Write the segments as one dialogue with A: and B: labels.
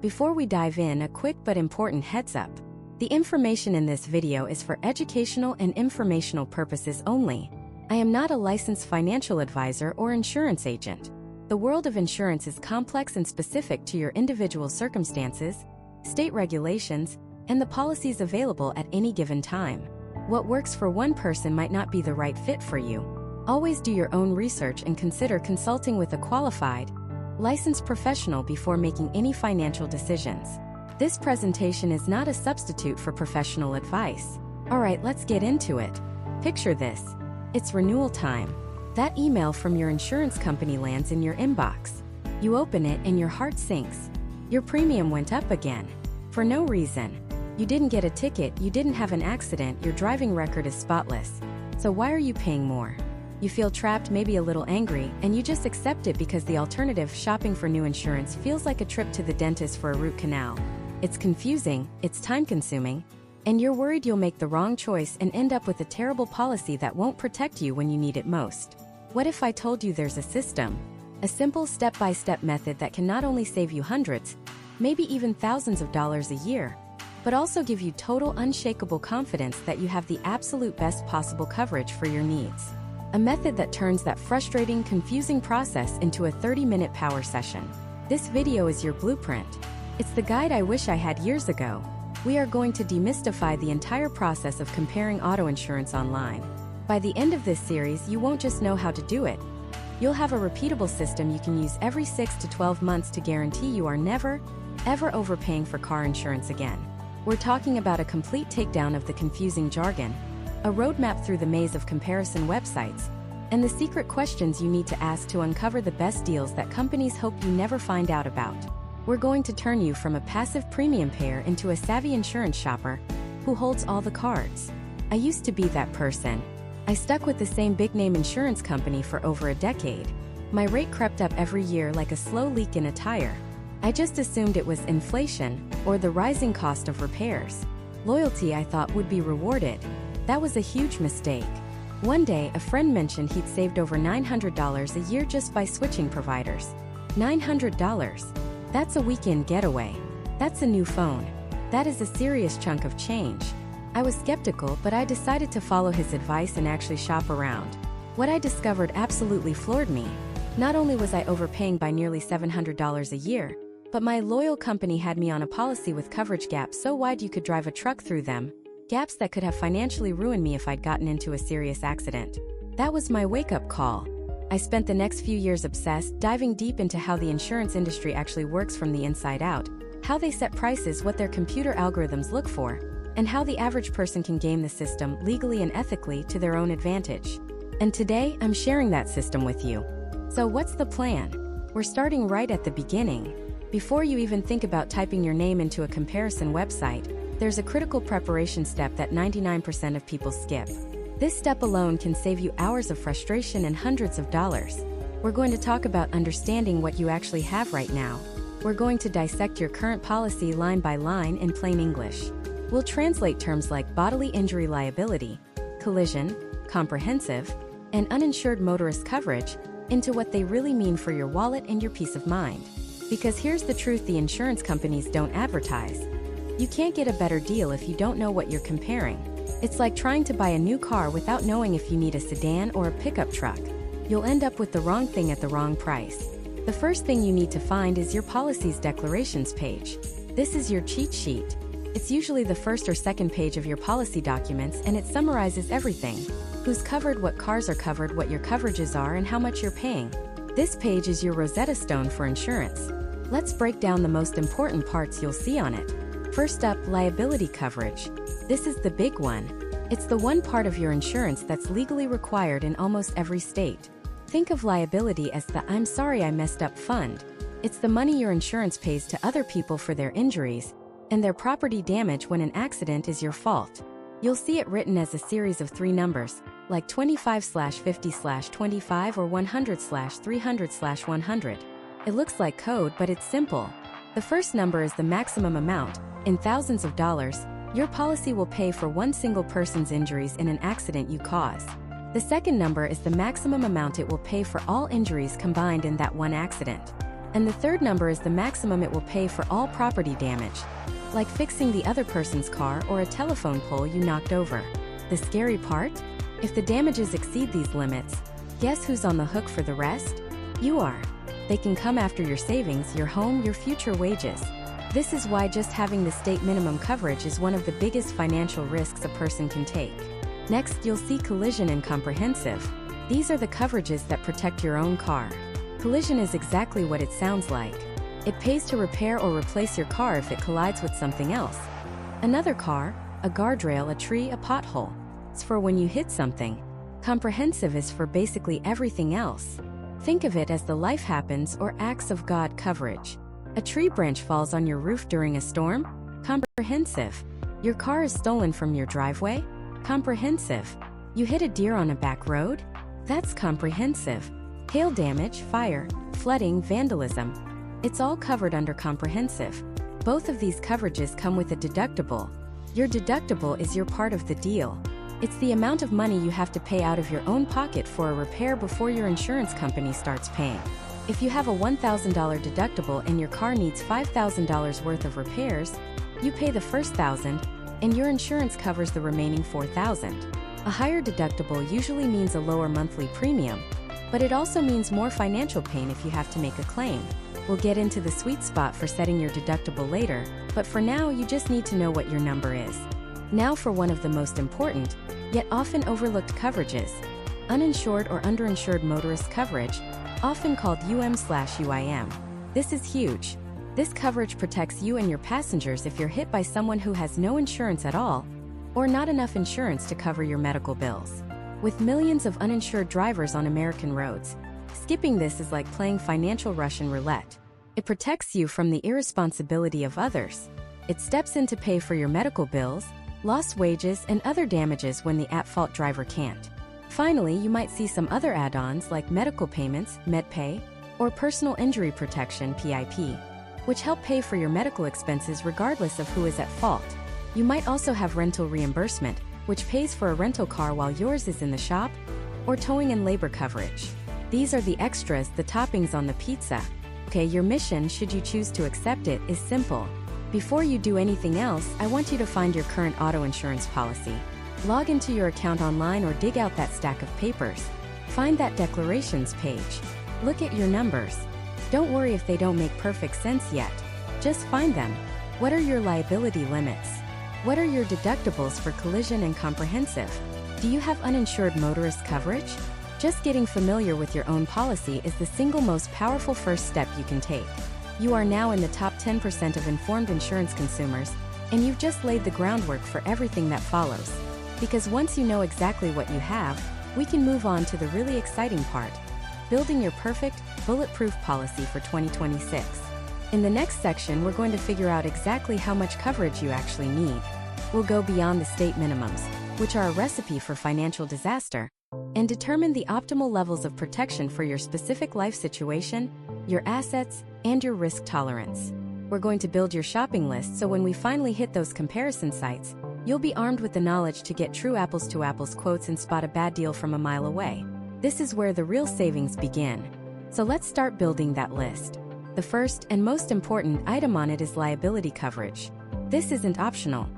A: Before we dive in, a quick but important heads up. The information in this video is for educational and informational purposes only. I am not a licensed financial advisor or insurance agent. The world of insurance is complex and specific to your individual circumstances, state regulations, and the policies available at any given time. What works for one person might not be the right fit for you. Always do your own research and consider consulting with a qualified, licensed professional before making any financial decisions. This presentation is not a substitute for professional advice. Alright, let's get into it. Picture this. It's renewal time. That email from your insurance company lands in your inbox. You open it and your heart sinks. Your premium went up again. For no reason. You didn't get a ticket, you didn't have an accident, your driving record is spotless. So why are you paying more? You feel trapped, maybe a little angry, and you just accept it because the alternative, shopping for new insurance, feels like a trip to the dentist for a root canal. It's confusing, it's time-consuming, and you're worried you'll make the wrong choice and end up with a terrible policy that won't protect you when you need it most. What if I told you there's a system? A simple step-by-step method that can not only save you hundreds, maybe even thousands of dollars a year, but also give you total unshakable confidence that you have the absolute best possible coverage for your needs. A method that turns that frustrating, confusing process into a 30-minute power session. This video is your blueprint. It's the guide I wish I had years ago. We are going to demystify the entire process of comparing auto insurance online. By the end of this series, you won't just know how to do it. You'll have a repeatable system you can use every 6 to 12 months to guarantee you are never, ever overpaying for car insurance again. We're talking about a complete takedown of the confusing jargon, a roadmap through the maze of comparison websites, and the secret questions you need to ask to uncover the best deals that companies hope you never find out about. We're going to turn you from a passive premium payer into a savvy insurance shopper who holds all the cards. I used to be that person. I stuck with the same big-name insurance company for over a decade. My rate crept up every year like a slow leak in a tire. I just assumed it was inflation or the rising cost of repairs. Loyalty, I thought, would be rewarded. That was a huge mistake. One day, a friend mentioned he'd saved over $900 a year just by switching providers. $900. That's a weekend getaway. That's a new phone. That is a serious chunk of change. I was skeptical, but I decided to follow his advice and actually shop around. What I discovered absolutely floored me. Not only was I overpaying by nearly $700 a year, but my loyal company had me on a policy with coverage gaps so wide you could drive a truck through them. Gaps that could have financially ruined me if I'd gotten into a serious accident. That was my wake-up call. I spent the next few years obsessed, diving deep into how the insurance industry actually works from the inside out, how they set prices, what their computer algorithms look for, and how the average person can game the system legally and ethically to their own advantage. And today, I'm sharing that system with you. So what's the plan? We're starting right at the beginning. Before you even think about typing your name into a comparison website, there's a critical preparation step that 99% of people skip. This step alone can save you hours of frustration and hundreds of dollars. We're going to talk about understanding what you actually have right now. We're going to dissect your current policy line by line in plain English. We'll translate terms like bodily injury liability, collision, comprehensive, and uninsured motorist coverage into what they really mean for your wallet and your peace of mind. Because here's the truth the insurance companies don't advertise. You can't get a better deal if you don't know what you're comparing. It's like trying to buy a new car without knowing if you need a sedan or a pickup truck. You'll end up with the wrong thing at the wrong price. The first thing you need to find is your policy's declarations page. This is your cheat sheet. It's usually the first or second page of your policy documents, and it summarizes everything. Who's covered, what cars are covered, what your coverages are, and how much you're paying. This page is your Rosetta Stone for insurance. Let's break down the most important parts you'll see on it. First up, liability coverage. This is the big one. It's the one part of your insurance that's legally required in almost every state. Think of liability as the "I'm sorry I messed up" fund. It's the money your insurance pays to other people for their injuries and their property damage when an accident is your fault. You'll see it written as a series of 3 numbers, like 25/50/25 or 100/300/100. It looks like code, but it's simple. The first number is the maximum amount. In thousands of dollars, your policy will pay for one single person's injuries in an accident you cause. The second number is the maximum amount it will pay for all injuries combined in that one accident. And the third number is the maximum it will pay for all property damage, like fixing the other person's car or a telephone pole you knocked over. The scary part? If the damages exceed these limits, guess who's on the hook for the rest? You are. They can come after your savings, your home, your future wages. This is why just having the state minimum coverage is one of the biggest financial risks a person can take. Next, you'll see collision and comprehensive. These are the coverages that protect your own car. Collision is exactly what it sounds like. It pays to repair or replace your car if it collides with something else. Another car, a guardrail, a tree, a pothole. It's for when you hit something. Comprehensive is for basically everything else. Think of it as the life happens or acts of God coverage. A tree branch falls on your roof during a storm? Comprehensive. Your car is stolen from your driveway? Comprehensive. You hit a deer on a back road? That's comprehensive. Hail damage, fire, flooding, vandalism. It's all covered under comprehensive. Both of these coverages come with a deductible. Your deductible is your part of the deal. It's the amount of money you have to pay out of your own pocket for a repair before your insurance company starts paying. If you have a $1,000 deductible and your car needs $5,000 worth of repairs, you pay the first $1,000, and your insurance covers the remaining $4,000. A higher deductible usually means a lower monthly premium, but it also means more financial pain if you have to make a claim. We'll get into the sweet spot for setting your deductible later, but for now you just need to know what your number is. Now for one of the most important, yet often overlooked coverages, uninsured or underinsured motorist coverage, often called UM/UIM. This is huge. This coverage protects you and your passengers if you're hit by someone who has no insurance at all, or not enough insurance to cover your medical bills. With millions of uninsured drivers on American roads, skipping this is like playing financial Russian roulette. It protects you from the irresponsibility of others. It steps in to pay for your medical bills, lost wages, and other damages when the at-fault driver can't. Finally, you might see some other add-ons like medical payments, MedPay, or personal injury protection, PIP, which help pay for your medical expenses regardless of who is at fault. You might also have rental reimbursement, which pays for a rental car while yours is in the shop, or towing and labor coverage. These are the extras, the toppings on the pizza. Okay, your mission, should you choose to accept it, is simple. Before you do anything else, I want you to find your current auto insurance policy. Log into your account online or dig out that stack of papers. Find that declarations page. Look at your numbers. Don't worry if they don't make perfect sense yet. Just find them. What are your liability limits? What are your deductibles for collision and comprehensive? Do you have uninsured motorist coverage? Just getting familiar with your own policy is the single most powerful first step you can take. You are now in the top 10% of informed insurance consumers, and you've just laid the groundwork for everything that follows. Because once you know exactly what you have, we can move on to the really exciting part, building your perfect, bulletproof policy for 2026. In the next section, we're going to figure out exactly how much coverage you actually need. We'll go beyond the state minimums, which are a recipe for financial disaster, and determine the optimal levels of protection for your specific life situation, your assets, and your risk tolerance. We're going to build your shopping list so when we finally hit those comparison sites, you'll be armed with the knowledge to get true apples-to-apples quotes and spot a bad deal from a mile away. This is where the real savings begin. So let's start building that list. The first and most important item on it is liability coverage. This isn't optional.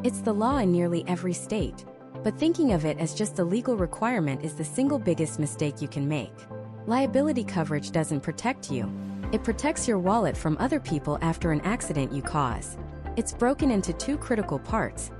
A: It's the law in nearly every state. But thinking of it as just a legal requirement is the single biggest mistake you can make. Liability coverage doesn't protect you. It protects your wallet from other people after an accident you cause. It's broken into two critical parts: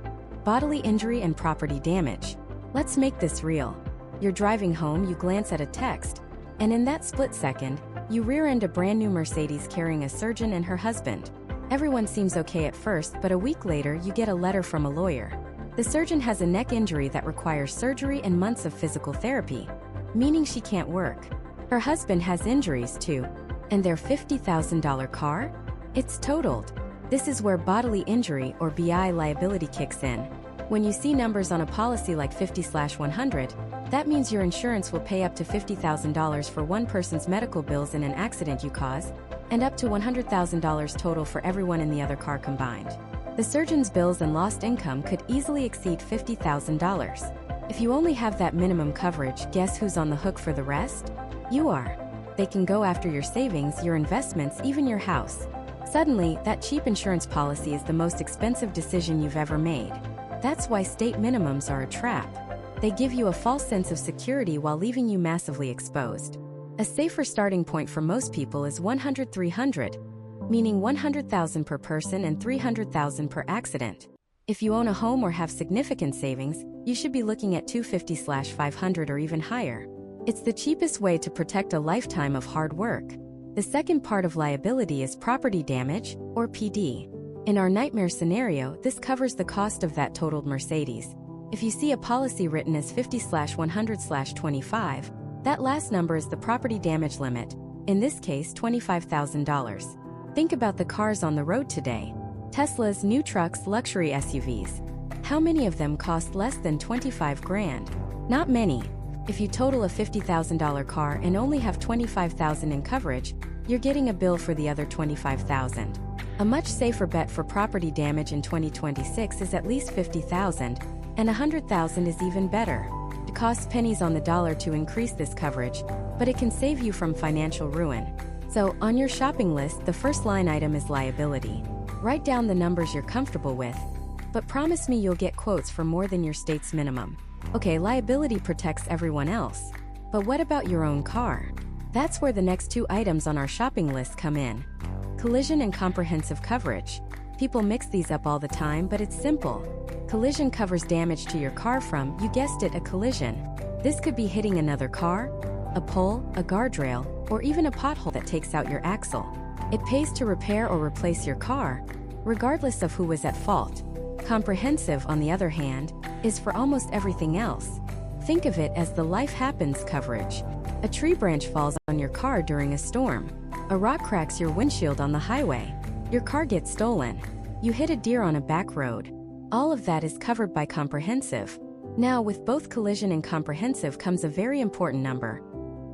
A: bodily injury and property damage. Let's make this real. You're driving home, you glance at a text, and in that split second, you rear-end a brand new Mercedes carrying a surgeon and her husband. Everyone seems okay at first, but a week later you get a letter from a lawyer. The surgeon has a neck injury that requires surgery and months of physical therapy, meaning she can't work. Her husband has injuries too, and their $50,000 car? It's totaled. This is where bodily injury or BI liability kicks in. When you see numbers on a policy like 50/100, that means your insurance will pay up to $50,000 for one person's medical bills in an accident you cause, and up to $100,000 total for everyone in the other car combined. The surgeon's bills and lost income could easily exceed $50,000. If you only have that minimum coverage, guess who's on the hook for the rest? You are. They can go after your savings, your investments, even your house. Suddenly, that cheap insurance policy is the most expensive decision you've ever made. That's why state minimums are a trap. They give you a false sense of security while leaving you massively exposed. A safer starting point for most people is 100-300, meaning 100,000 per person and 300,000 per accident. If you own a home or have significant savings, you should be looking at 250-500 or even higher. It's the cheapest way to protect a lifetime of hard work. The second part of liability is property damage, or PD. In our nightmare scenario, this covers the cost of that totaled Mercedes. If you see a policy written as 50-100-25, that last number is the property damage limit, in this case $25,000. Think about the cars on the road today. Teslas, new trucks, luxury SUVs. How many of them cost less than 25 grand? Not many. If you total a $50,000 car and only have $25,000 in coverage, you're getting a bill for the other $25,000. A much safer bet for property damage in 2026 is at least $50,000, and $100,000 is even better. It costs pennies on the dollar to increase this coverage, but it can save you from financial ruin. So, on your shopping list, the first line item is liability. Write down the numbers you're comfortable with, but promise me you'll get quotes for more than your state's minimum. Okay, liability protects everyone else. But what about your own car? That's where the next two items on our shopping list come in. Collision and comprehensive coverage. People mix these up all the time, but it's simple. Collision covers damage to your car from, you guessed it, a collision. This could be hitting another car, a pole, a guardrail, or even a pothole that takes out your axle. It pays to repair or replace your car, regardless of who was at fault. Comprehensive, on the other hand, is for almost everything else. Think of it as the life happens coverage. A tree branch falls on your car during a storm. A rock cracks your windshield on the highway. Your car gets stolen. You hit a deer on a back road. All of that is covered by comprehensive. Now, with both collision and comprehensive comes a very important number: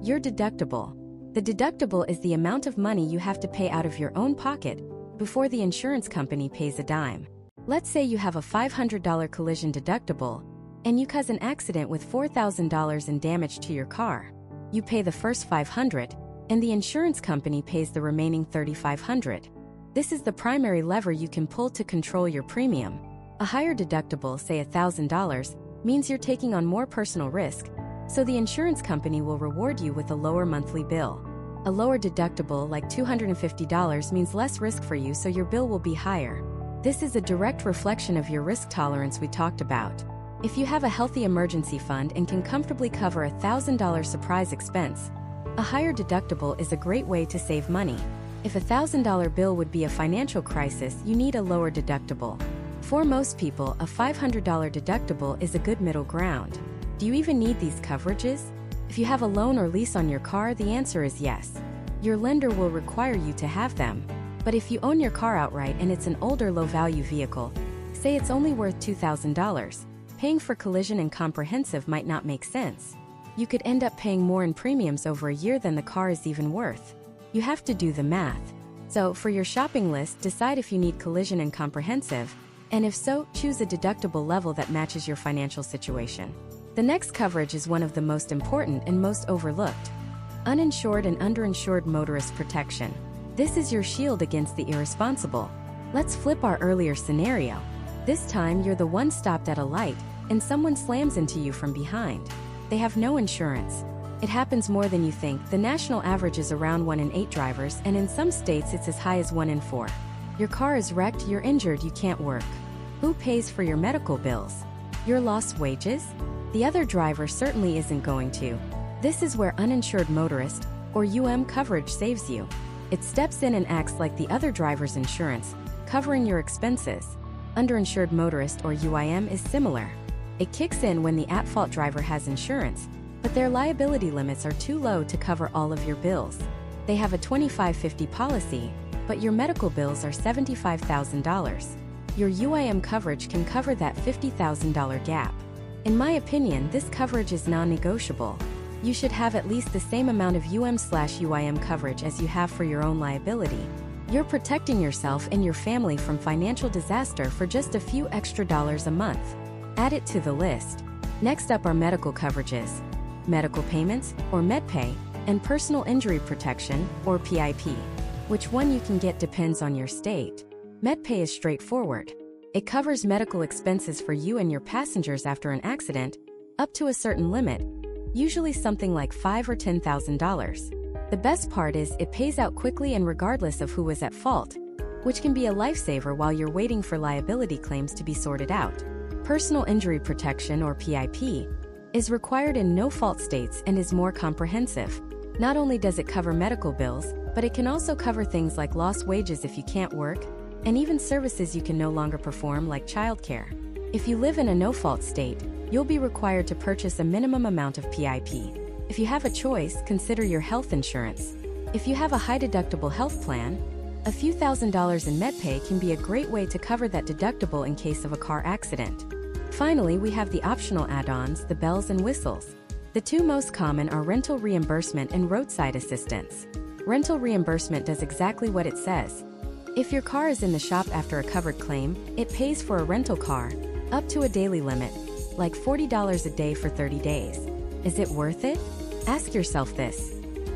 A: your deductible. The deductible is the amount of money you have to pay out of your own pocket before the insurance company pays a dime. Let's say you have a $500 collision deductible, and you cause an accident with $4,000 in damage to your car. You pay the first $500, and the insurance company pays the remaining $3,500. This is the primary lever you can pull to control your premium. A higher deductible, say $1,000, means you're taking on more personal risk, so the insurance company will reward you with a lower monthly bill. A lower deductible, like $250, means less risk for you, so your bill will be higher. This is a direct reflection of your risk tolerance we talked about. If you have a healthy emergency fund and can comfortably cover a $1,000 surprise expense, a higher deductible is a great way to save money. If a $1,000 bill would be a financial crisis, you need a lower deductible. For most people, a $500 deductible is a good middle ground. Do you even need these coverages? If you have a loan or lease on your car, the answer is yes. Your lender will require you to have them. But if you own your car outright and it's an older low-value vehicle, say it's only worth $2,000, paying for collision and comprehensive might not make sense. You could end up paying more in premiums over a year than the car is even worth. You have to do the math. So, for your shopping list, decide if you need collision and comprehensive, and if so, choose a deductible level that matches your financial situation. The next coverage is one of the most important and most overlooked: uninsured and underinsured motorist protection. This is your shield against the irresponsible. Let's flip our earlier scenario. This time, you're the one stopped at a light, and someone slams into you from behind. They have no insurance. It happens more than you think. The national average is around 1 in 8 drivers, and in some states it's as high as 1 in 4. Your car is wrecked, you're injured, you can't work. Who pays for your medical bills? Your lost wages? The other driver certainly isn't going to. This is where uninsured motorist, or UM coverage, saves you. It steps in and acts like the other driver's insurance, covering your expenses. Underinsured motorist, or UIM, is similar. It kicks in when the at-fault driver has insurance, but their liability limits are too low to cover all of your bills. They have a $25.50 policy, but your medical bills are $75,000. Your UIM coverage can cover that $50,000 gap. In my opinion, this coverage is non-negotiable. You should have at least the same amount of UM/UIM coverage as you have for your own liability. You're protecting yourself and your family from financial disaster for just a few extra dollars a month. Add it to the list. Next up are medical coverages. Medical payments, or MedPay, and personal injury protection, or PIP. Which one you can get depends on your state. MedPay is straightforward. It covers medical expenses for you and your passengers after an accident, up to a certain limit, usually something like $5,000 or $10,000. The best part is it pays out quickly and regardless of who was at fault, which can be a lifesaver while you're waiting for liability claims to be sorted out. Personal injury protection, or PIP, is required in no-fault states and is more comprehensive. Not only does it cover medical bills, but it can also cover things like lost wages if you can't work, and even services you can no longer perform like childcare. If you live in a no-fault state, you'll be required to purchase a minimum amount of PIP. If you have a choice, consider your health insurance. If you have a high-deductible health plan, a few $1,000s in MedPay can be a great way to cover that deductible in case of a car accident. Finally, we have the optional add-ons, the bells and whistles. The two most common are rental reimbursement and roadside assistance. Rental reimbursement does exactly what it says. If your car is in the shop after a covered claim, it pays for a rental car, up to a daily limit, like $40 a day for 30 days. Is it worth it? Ask yourself this.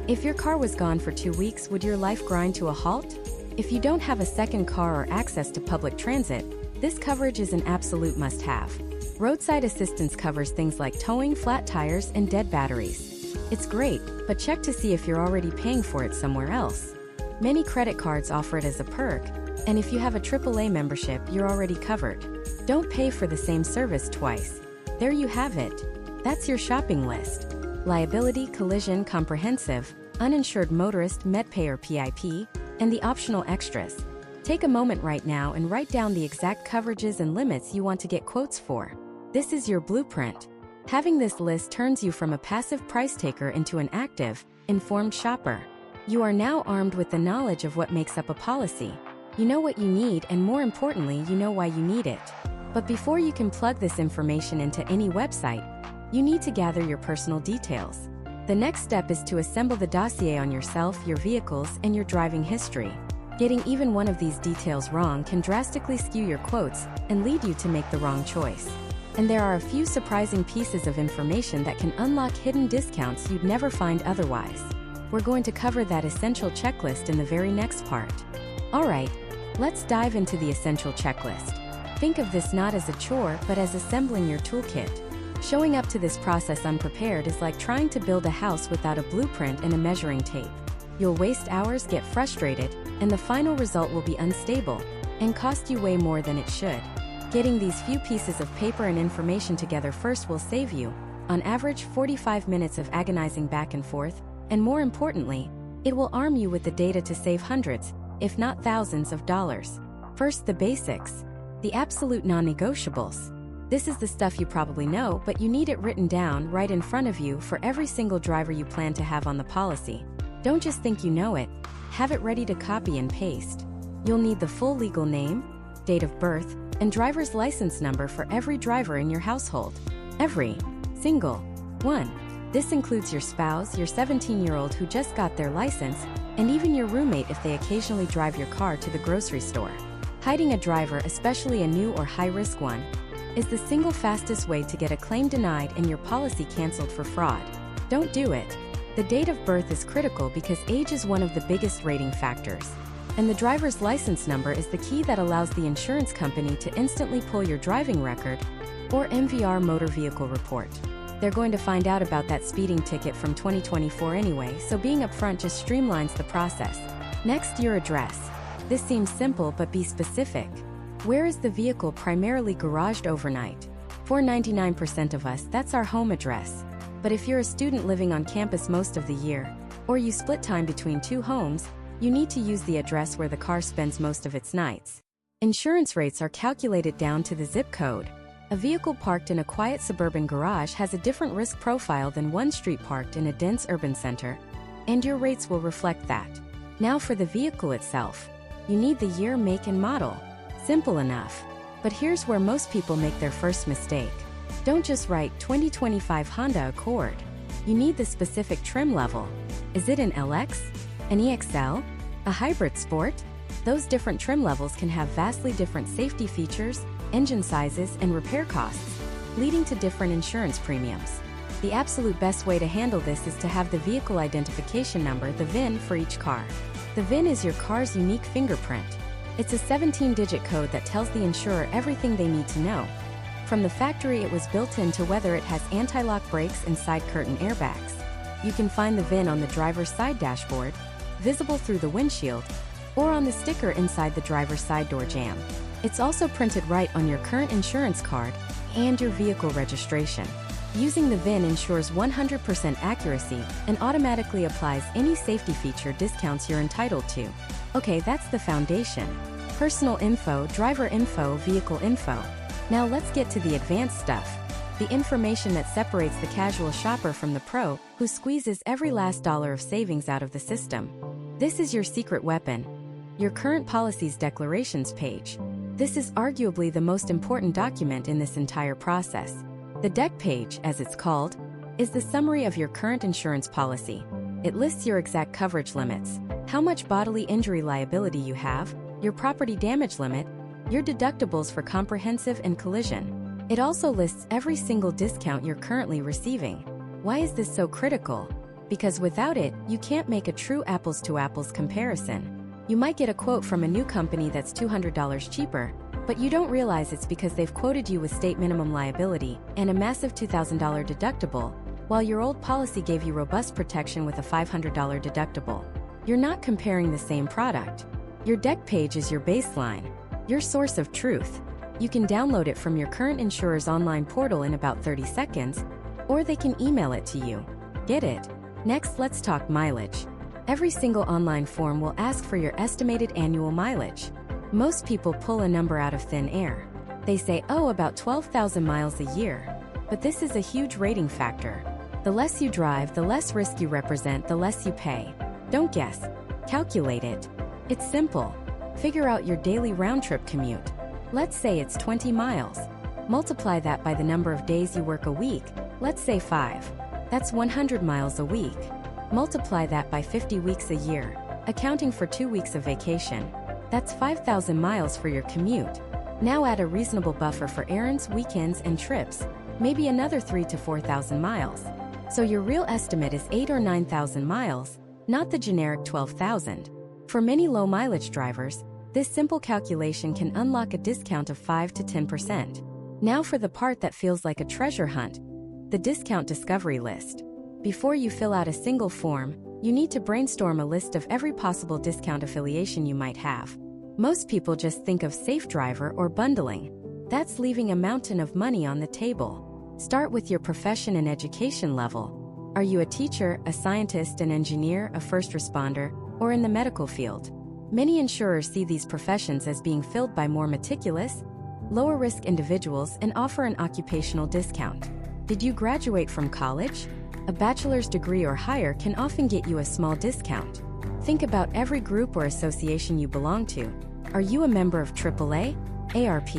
A: If your car was gone for 2 weeks, would your life grind to a halt? If you don't have a second car or access to public transit, this coverage is an absolute must-have. Roadside assistance covers things like towing, flat tires, and dead batteries. It's great, but check to see if you're already paying for it somewhere else. Many credit cards offer it as a perk, and if you have a AAA membership, you're already covered. Don't pay for the same service twice. There you have it. That's your shopping list. Liability, collision, comprehensive, uninsured motorist, MedPay or PIP, and the optional extras. Take a moment right now and write down the exact coverages and limits you want to get quotes for. This is your blueprint. Having this list turns you from a passive price taker into an active, informed shopper. You are now armed with the knowledge of what makes up a policy. You know what you need, and more importantly, you know why you need it. But before you can plug this information into any website, you need to gather your personal details. The next step is to assemble the dossier on yourself, your vehicles, and your driving history. Getting even one of these details wrong can drastically skew your quotes and lead you to make the wrong choice. And there are a few surprising pieces of information that can unlock hidden discounts you'd never find otherwise. We're going to cover that essential checklist in the very next part. Alright, let's dive into the essential checklist. Think of this not as a chore, but as assembling your toolkit. Showing up to this process unprepared is like trying to build a house without a blueprint and a measuring tape. You'll waste hours, get frustrated, and the final result will be unstable and cost you way more than it should. Getting these few pieces of paper and information together first will save you, on average, 45 minutes of agonizing back and forth, and more importantly, it will arm you with the data to save hundreds, if not thousands of dollars. First, the basics. The absolute non-negotiables. This is the stuff you probably know, but you need it written down right in front of you for every single driver you plan to have on the policy. Don't just think you know it, have it ready to copy and paste. You'll need the full legal name, date of birth, and driver's license number for every driver in your household. Every single one. This includes your spouse, your 17-year-old who just got their license, and even your roommate if they occasionally drive your car to the grocery store. Hiding a driver, especially a new or high-risk one, is the single fastest way to get a claim denied and your policy canceled for fraud. Don't do it. The date of birth is critical because age is one of the biggest rating factors. And the driver's license number is the key that allows the insurance company to instantly pull your driving record or MVR motor vehicle report. They're going to find out about that speeding ticket from 2024 anyway, so being upfront just streamlines the process. Next, your address. This seems simple, but be specific. Where is the vehicle primarily garaged overnight? For 99% of us, that's our home address. But if you're a student living on campus most of the year, or you split time between two homes, you need to use the address where the car spends most of its nights. Insurance rates are calculated down to the zip code. A vehicle parked in a quiet suburban garage has a different risk profile than one street parked in a dense urban center, and your rates will reflect that. Now for the vehicle itself. You need the year, make, and model. Simple enough. But here's where most people make their first mistake. Don't just write 2025 Honda Accord. You need the specific trim level. Is it an LX? An EXL? A hybrid sport? Those different trim levels can have vastly different safety features, engine sizes, and repair costs, leading to different insurance premiums. The absolute best way to handle this is to have the vehicle identification number, the VIN, for each car. The VIN is your car's unique fingerprint. It's a 17-digit code that tells the insurer everything they need to know. From the factory it was built in to whether it has anti-lock brakes and side curtain airbags. You can find the VIN on the driver's side dashboard, visible through the windshield, or on the sticker inside the driver's side door jamb. It's also printed right on your current insurance card and your vehicle registration. Using the VIN ensures 100% accuracy and automatically applies any safety feature discounts you're entitled to. Okay, that's the foundation. Personal info, driver info, vehicle info. Now let's get to the advanced stuff. The information that separates the casual shopper from the pro, who squeezes every last dollar of savings out of the system. This is your secret weapon. Your current policy's declarations page. This is arguably the most important document in this entire process. The deck page, as it's called, is the summary of your current insurance policy. It lists your exact coverage limits, how much bodily injury liability you have, your property damage limit, your deductibles for comprehensive and collision. It also lists every single discount you're currently receiving. Why is this so critical? Because without it, you can't make a true apples-to-apples comparison. You might get a quote from a new company that's $200 cheaper, but you don't realize it's because they've quoted you with state minimum liability and a massive $2,000 deductible, while your old policy gave you robust protection with a $500 deductible. You're not comparing the same product. Your deck page is your baseline, your source of truth. You can download it from your current insurer's online portal in about 30 seconds, or they can email it to you. Get it? Next, let's talk mileage. Every single online form will ask for your estimated annual mileage. Most people pull a number out of thin air. They say, oh, about 12,000 miles a year. But this is a huge rating factor. The less you drive, the less risk you represent, the less you pay. Don't guess. Calculate it. It's simple. Figure out your daily round-trip commute. Let's say it's 20 miles. Multiply that by the number of days you work a week, let's say 5. That's 100 miles a week. Multiply that by 50 weeks a year, accounting for 2 weeks of vacation. That's 5,000 miles for your commute. Now add a reasonable buffer for errands, weekends, and trips, maybe another 3,000 to 4,000 miles. So your real estimate is 8,000 or 9,000 miles, not the generic 12,000. For many low-mileage drivers, this simple calculation can unlock a discount of 5 to 10%. Now for the part that feels like a treasure hunt, the discount discovery list. Before you fill out a single form, you need to brainstorm a list of every possible discount affiliation you might have. Most people just think of safe driver or bundling. That's leaving a mountain of money on the table. Start with your profession and education level. Are you a teacher, a scientist, an engineer, a first responder, or in the medical field? Many insurers see these professions as being filled by more meticulous, lower-risk individuals and offer an occupational discount. Did you graduate from college? A bachelor's degree or higher can often get you a small discount. Think about every group or association you belong to. Are you a member of AAA, ARP,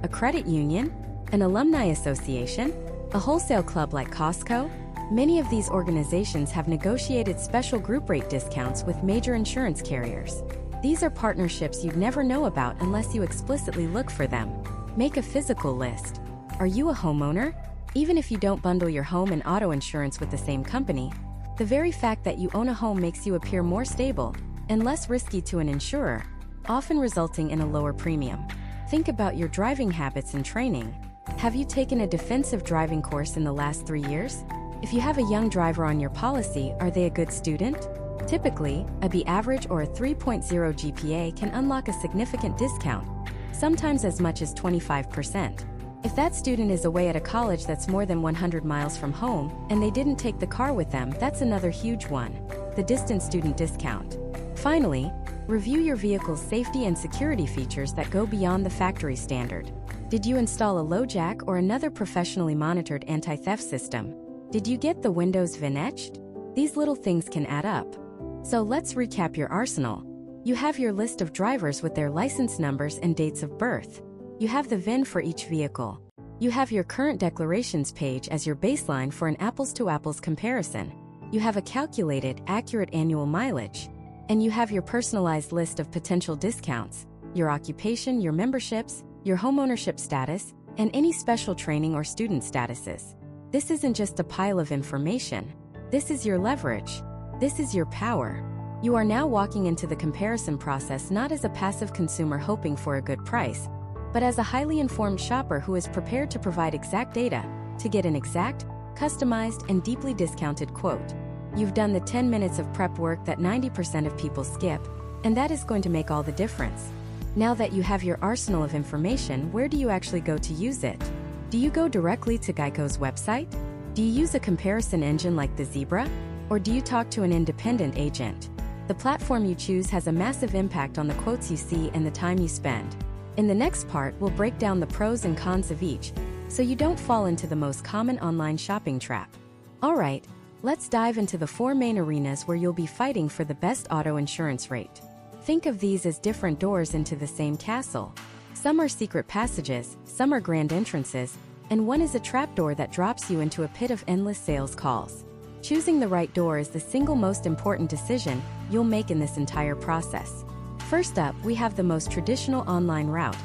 A: a credit union, an alumni association, a wholesale club like Costco? Many of these organizations have negotiated special group rate discounts with major insurance carriers. These are partnerships you'd never know about unless you explicitly look for them. Make a physical list. Are you a homeowner? Even if you don't bundle your home and auto insurance with the same company, the very fact that you own a home makes you appear more stable and less risky to an insurer, often resulting in a lower premium. Think about your driving habits and training. Have you taken a defensive driving course in the last 3 years? If you have a young driver on your policy, are they a good student? Typically, a B average or a 3.0 GPA can unlock a significant discount, sometimes as much as 25%. If that student is away at a college that's more than 100 miles from home, and they didn't take the car with them, that's another huge one, the distant student discount. Finally, review your vehicle's safety and security features that go beyond the factory standard. Did you install a LoJack or another professionally monitored anti-theft system? Did you get the Windows VIN etched? These little things can add up. So let's recap your arsenal. You have your list of drivers with their license numbers and dates of birth. You have the VIN for each vehicle. You have your current declarations page as your baseline for an apples-to-apples comparison. You have a calculated, accurate annual mileage. And you have your personalized list of potential discounts, your occupation, your memberships, your homeownership status, and any special training or student statuses. This isn't just a pile of information. This is your leverage. This is your power. You are now walking into the comparison process not as a passive consumer hoping for a good price, but as a highly informed shopper who is prepared to provide exact data to get an exact, customized, and deeply discounted quote. You've done the 10 minutes of prep work that 90% of people skip, and that is going to make all the difference. Now that you have your arsenal of information, where do you actually go to use it? Do you go directly to Geico's website? Do you use a comparison engine like the Zebra? Or do you talk to an independent agent? The platform you choose has a massive impact on the quotes you see and the time you spend. In the next part, we'll break down the pros and cons of each, so you don't fall into the most common online shopping trap. Alright, let's dive into the 4 main arenas where you'll be fighting for the best auto insurance rate. Think of these as different doors into the same castle. Some are secret passages, some are grand entrances, and one is a trapdoor that drops you into a pit of endless sales calls. Choosing the right door is the single most important decision you'll make in this entire process. First up, we have the most traditional online route,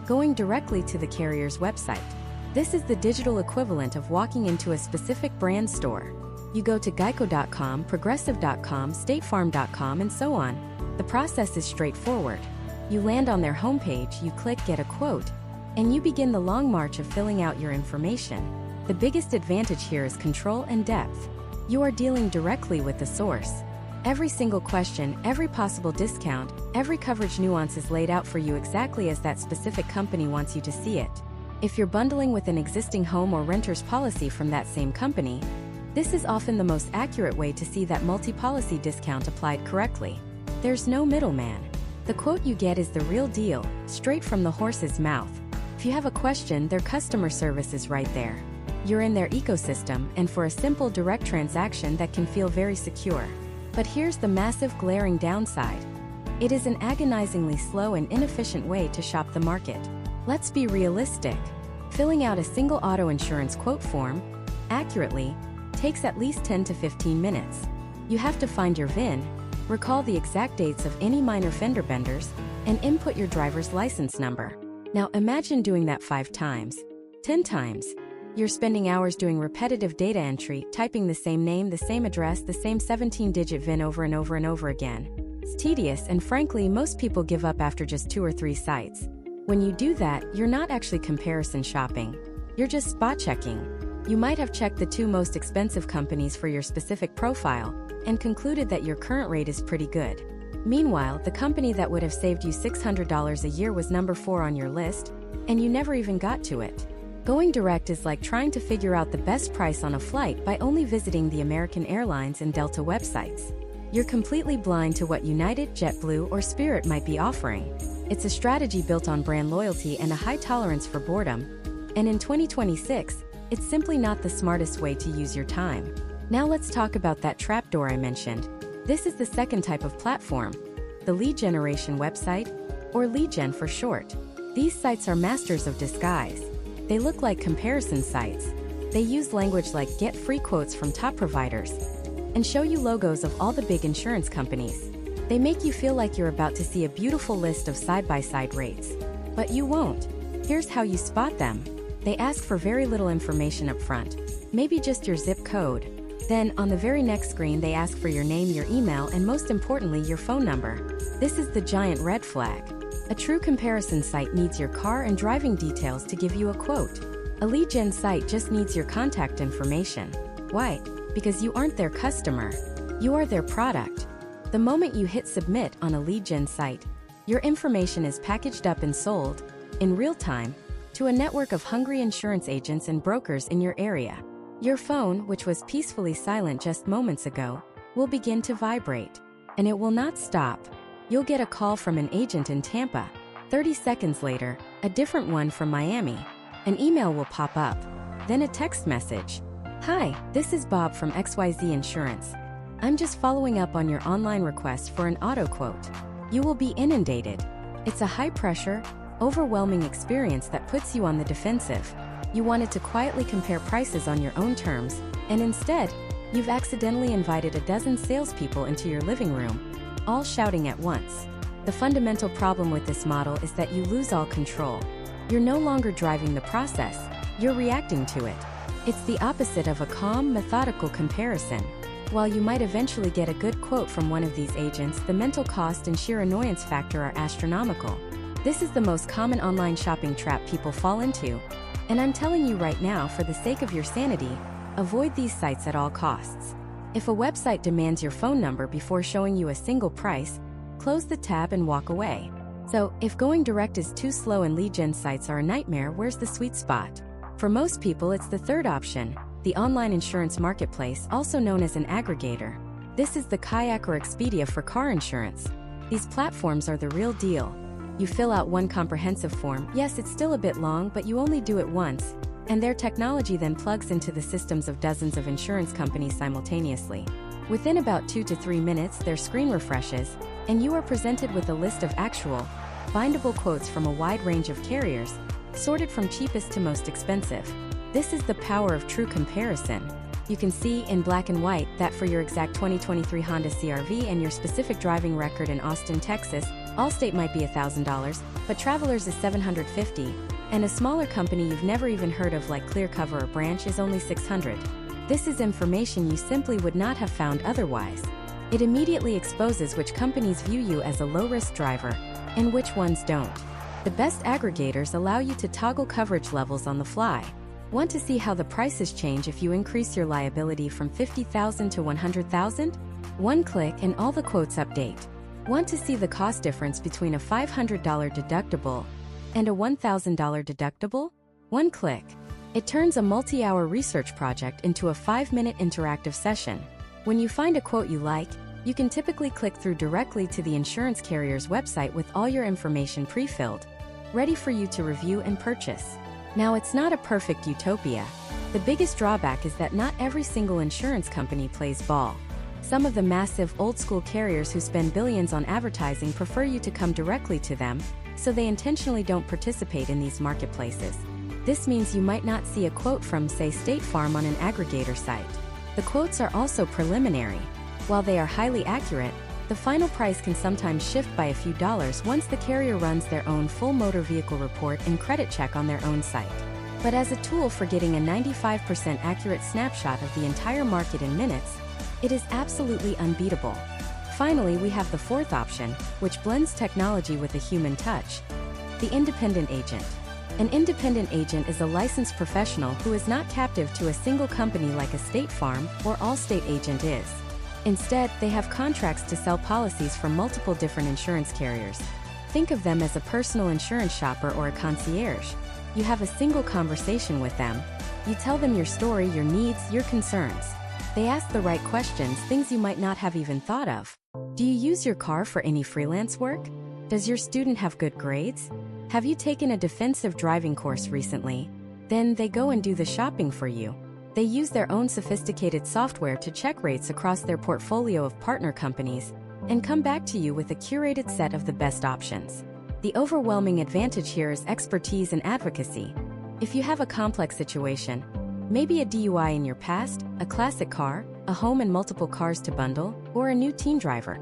A: going directly to the carrier's website. This is the digital equivalent of walking into a specific brand store. You go to geico.com, progressive.com, statefarm.com, and so on. The process is straightforward. You land on their homepage, you click Get a Quote, and you begin the long march of filling out your information. The biggest advantage here is control and depth. You are dealing directly with the source. Every single question, every possible discount, every coverage nuance is laid out for you exactly as that specific company wants you to see it. If you're bundling with an existing home or renter's policy from that same company, this is often the most accurate way to see that multi-policy discount applied correctly. There's no middleman. The quote you get is the real deal, straight from the horse's mouth. If you have a question, their customer service is right there. You're in their ecosystem, and for a simple direct transaction that can feel very secure. But here's the massive glaring downside. It is an agonizingly slow and inefficient way to shop the market. Let's be realistic. Filling out a single auto insurance quote form, accurately, takes at least 10 to 15 minutes. You have to find your VIN, recall the exact dates of any minor fender benders, and input your driver's license number. Now imagine doing that 5 times, 10 times. You're spending hours doing repetitive data entry, typing the same name, the same address, the same 17-digit VIN over and over and over again. It's tedious, and frankly, most people give up after just 2 or 3 sites. When you do that, you're not actually comparison shopping. You're just spot checking. You might have checked the 2 most expensive companies for your specific profile and concluded that your current rate is pretty good. Meanwhile, the company that would have saved you $600 a year was number 4 on your list, and you never even got to it. Going direct is like trying to figure out the best price on a flight by only visiting the American Airlines and Delta websites. You're completely blind to what United, JetBlue, or Spirit might be offering. It's a strategy built on brand loyalty and a high tolerance for boredom. And in 2026, it's simply not the smartest way to use your time. Now let's talk about that trapdoor I mentioned. This is the second type of platform, the lead generation website, or lead gen for short. These sites are masters of disguise. They look like comparison sites. They use language like get free quotes from top providers and show you logos of all the big insurance companies. They make you feel like you're about to see a beautiful list of side-by-side rates. But you won't. Here's how you spot them. They ask for very little information up front, maybe just your zip code. Then, on the very next screen, they ask for your name, your email, and most importantly, your phone number. This is the giant red flag. A true comparison site needs your car and driving details to give you a quote. A lead gen site just needs your contact information. Why? Because you aren't their customer. You are their product. The moment you hit submit on a lead gen site, your information is packaged up and sold, in real time, to a network of hungry insurance agents and brokers in your area. Your phone, which was peacefully silent just moments ago, will begin to vibrate. And it will not stop. You'll get a call from an agent in Tampa. 30 seconds later, a different one from Miami. An email will pop up. Then a text message. Hi, this is Bob from XYZ Insurance. I'm just following up on your online request for an auto quote. You will be inundated. It's a high-pressure, overwhelming experience that puts you on the defensive. You wanted to quietly compare prices on your own terms, and instead, you've accidentally invited a dozen salespeople into your living room, all shouting at once. The fundamental problem with this model is that you lose all control. You're no longer driving the process, you're reacting to it. It's the opposite of a calm, methodical comparison. While you might eventually get a good quote from one of these agents, the mental cost and sheer annoyance factor are astronomical. This is the most common online shopping trap people fall into. And I'm telling you right now, for the sake of your sanity, avoid these sites at all costs. If a website demands your phone number before showing you a single price, close the tab and walk away. So, if going direct is too slow and lead gen sites are a nightmare, where's the sweet spot? For most people, it's the third option, the online insurance marketplace, also known as an aggregator. This is the Kayak or Expedia for car insurance. These platforms are the real deal. You fill out one comprehensive form. Yes, it's still a bit long, but you only do it once, and their technology then plugs into the systems of dozens of insurance companies simultaneously. Within about 2 to 3 minutes, their screen refreshes, and you are presented with a list of actual, bindable quotes from a wide range of carriers, sorted from cheapest to most expensive. This is the power of true comparison. You can see in black and white that for your exact 2023 Honda CR-V and your specific driving record in Austin, Texas, Allstate might be $1,000, but Travelers is $750, and a smaller company you've never even heard of like ClearCover or Branch is only $600. This is information you simply would not have found otherwise. It immediately exposes which companies view you as a low-risk driver, and which ones don't. The best aggregators allow you to toggle coverage levels on the fly. Want to see how the prices change if you increase your liability from $50,000 to $100,000? One click and all the quotes update. Want to see the cost difference between a $500 deductible and a $1,000 deductible? One click. It turns a multi-hour research project into a 5-minute interactive session. When you find a quote you like, you can typically click through directly to the insurance carrier's website with all your information pre-filled, ready for you to review and purchase. Now, it's not a perfect utopia. The biggest drawback is that not every single insurance company plays ball. Some of the massive, old-school carriers who spend billions on advertising prefer you to come directly to them, so they intentionally don't participate in these marketplaces. This means you might not see a quote from, say, State Farm on an aggregator site. The quotes are also preliminary. While they are highly accurate, the final price can sometimes shift by a few dollars once the carrier runs their own full motor vehicle report and credit check on their own site. But as a tool for getting a 95% accurate snapshot of the entire market in minutes, it is absolutely unbeatable. Finally, we have the fourth option, which blends technology with a human touch: the independent agent. An independent agent is a licensed professional who is not captive to a single company like a State Farm or Allstate agent is. Instead, they have contracts to sell policies from multiple different insurance carriers. Think of them as a personal insurance shopper or a concierge. You have a single conversation with them. You tell them your story, your needs, your concerns. They ask the right questions, things you might not have even thought of. Do you use your car for any freelance work? Does your student have good grades? Have you taken a defensive driving course recently? Then they go and do the shopping for you. They use their own sophisticated software to check rates across their portfolio of partner companies and come back to you with a curated set of the best options. The overwhelming advantage here is expertise and advocacy. If you have a complex situation, maybe a DUI in your past, a classic car, a home and multiple cars to bundle, or a new teen driver,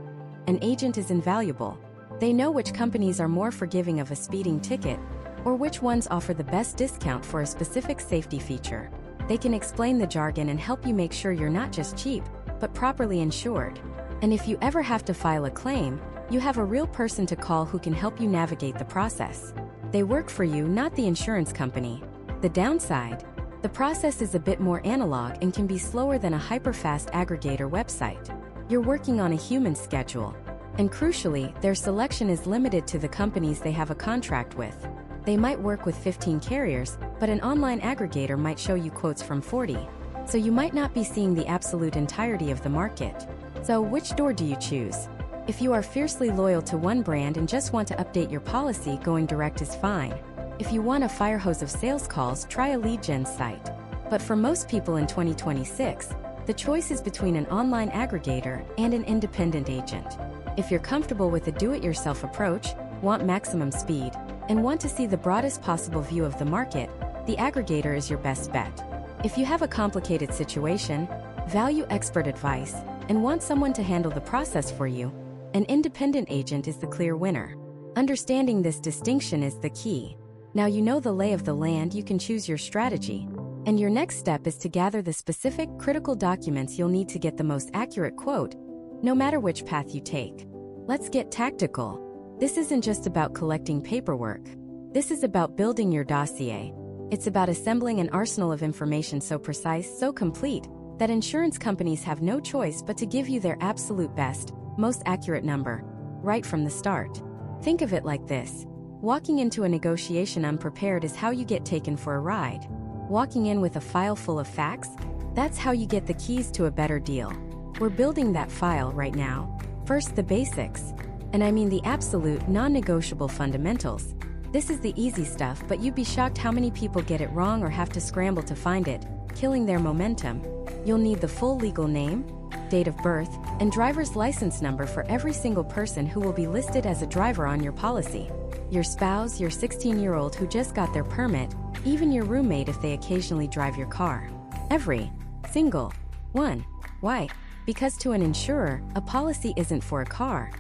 A: an agent is invaluable. They know which companies are more forgiving of a speeding ticket, or which ones offer the best discount for a specific safety feature. They can explain the jargon and help you make sure you're not just cheap, but properly insured. And if you ever have to file a claim, you have a real person to call who can help you navigate the process. They work for you, not the insurance company. The downside? The process is a bit more analog and can be slower than a hyper-fast aggregator website. You're working on a human schedule. And crucially, their selection is limited to the companies they have a contract with. They might work with 15 carriers, but an online aggregator might show you quotes from 40. So you might not be seeing the absolute entirety of the market. So which door do you choose? If you are fiercely loyal to one brand and just want to update your policy, going direct is fine. If you want a fire hose of sales calls, try a lead gen site. But for most people in 2026, the choice is between an online aggregator and an independent agent. If you're comfortable with a do-it-yourself approach, want maximum speed, and want to see the broadest possible view of the market, the aggregator is your best bet. If you have a complicated situation, value expert advice, and want someone to handle the process for you, an independent agent is the clear winner. Understanding this distinction is the key. Now you know the lay of the land, you can choose your strategy. And your next step is to gather the specific, critical documents you'll need to get the most accurate quote, no matter which path you take. Let's get tactical. This isn't just about collecting paperwork. This is about building your dossier. It's about assembling an arsenal of information so precise, so complete, that insurance companies have no choice but to give you their absolute best, most accurate number, right from the start. Think of it like this. Walking into a negotiation unprepared is how you get taken for a ride. Walking in with a file full of facts, that's how you get the keys to a better deal. We're building that file right now. First, the basics. And I mean the absolute, non-negotiable fundamentals. This is the easy stuff, but you'd be shocked how many people get it wrong or have to scramble to find it, killing their momentum. You'll need the full legal name, date of birth, and driver's license number for every single person who will be listed as a driver on your policy. Your spouse, your 16-year-old who just got their permit, even your roommate if they occasionally drive your car. Every single one. Why? Because to an insurer, a policy isn't for a car.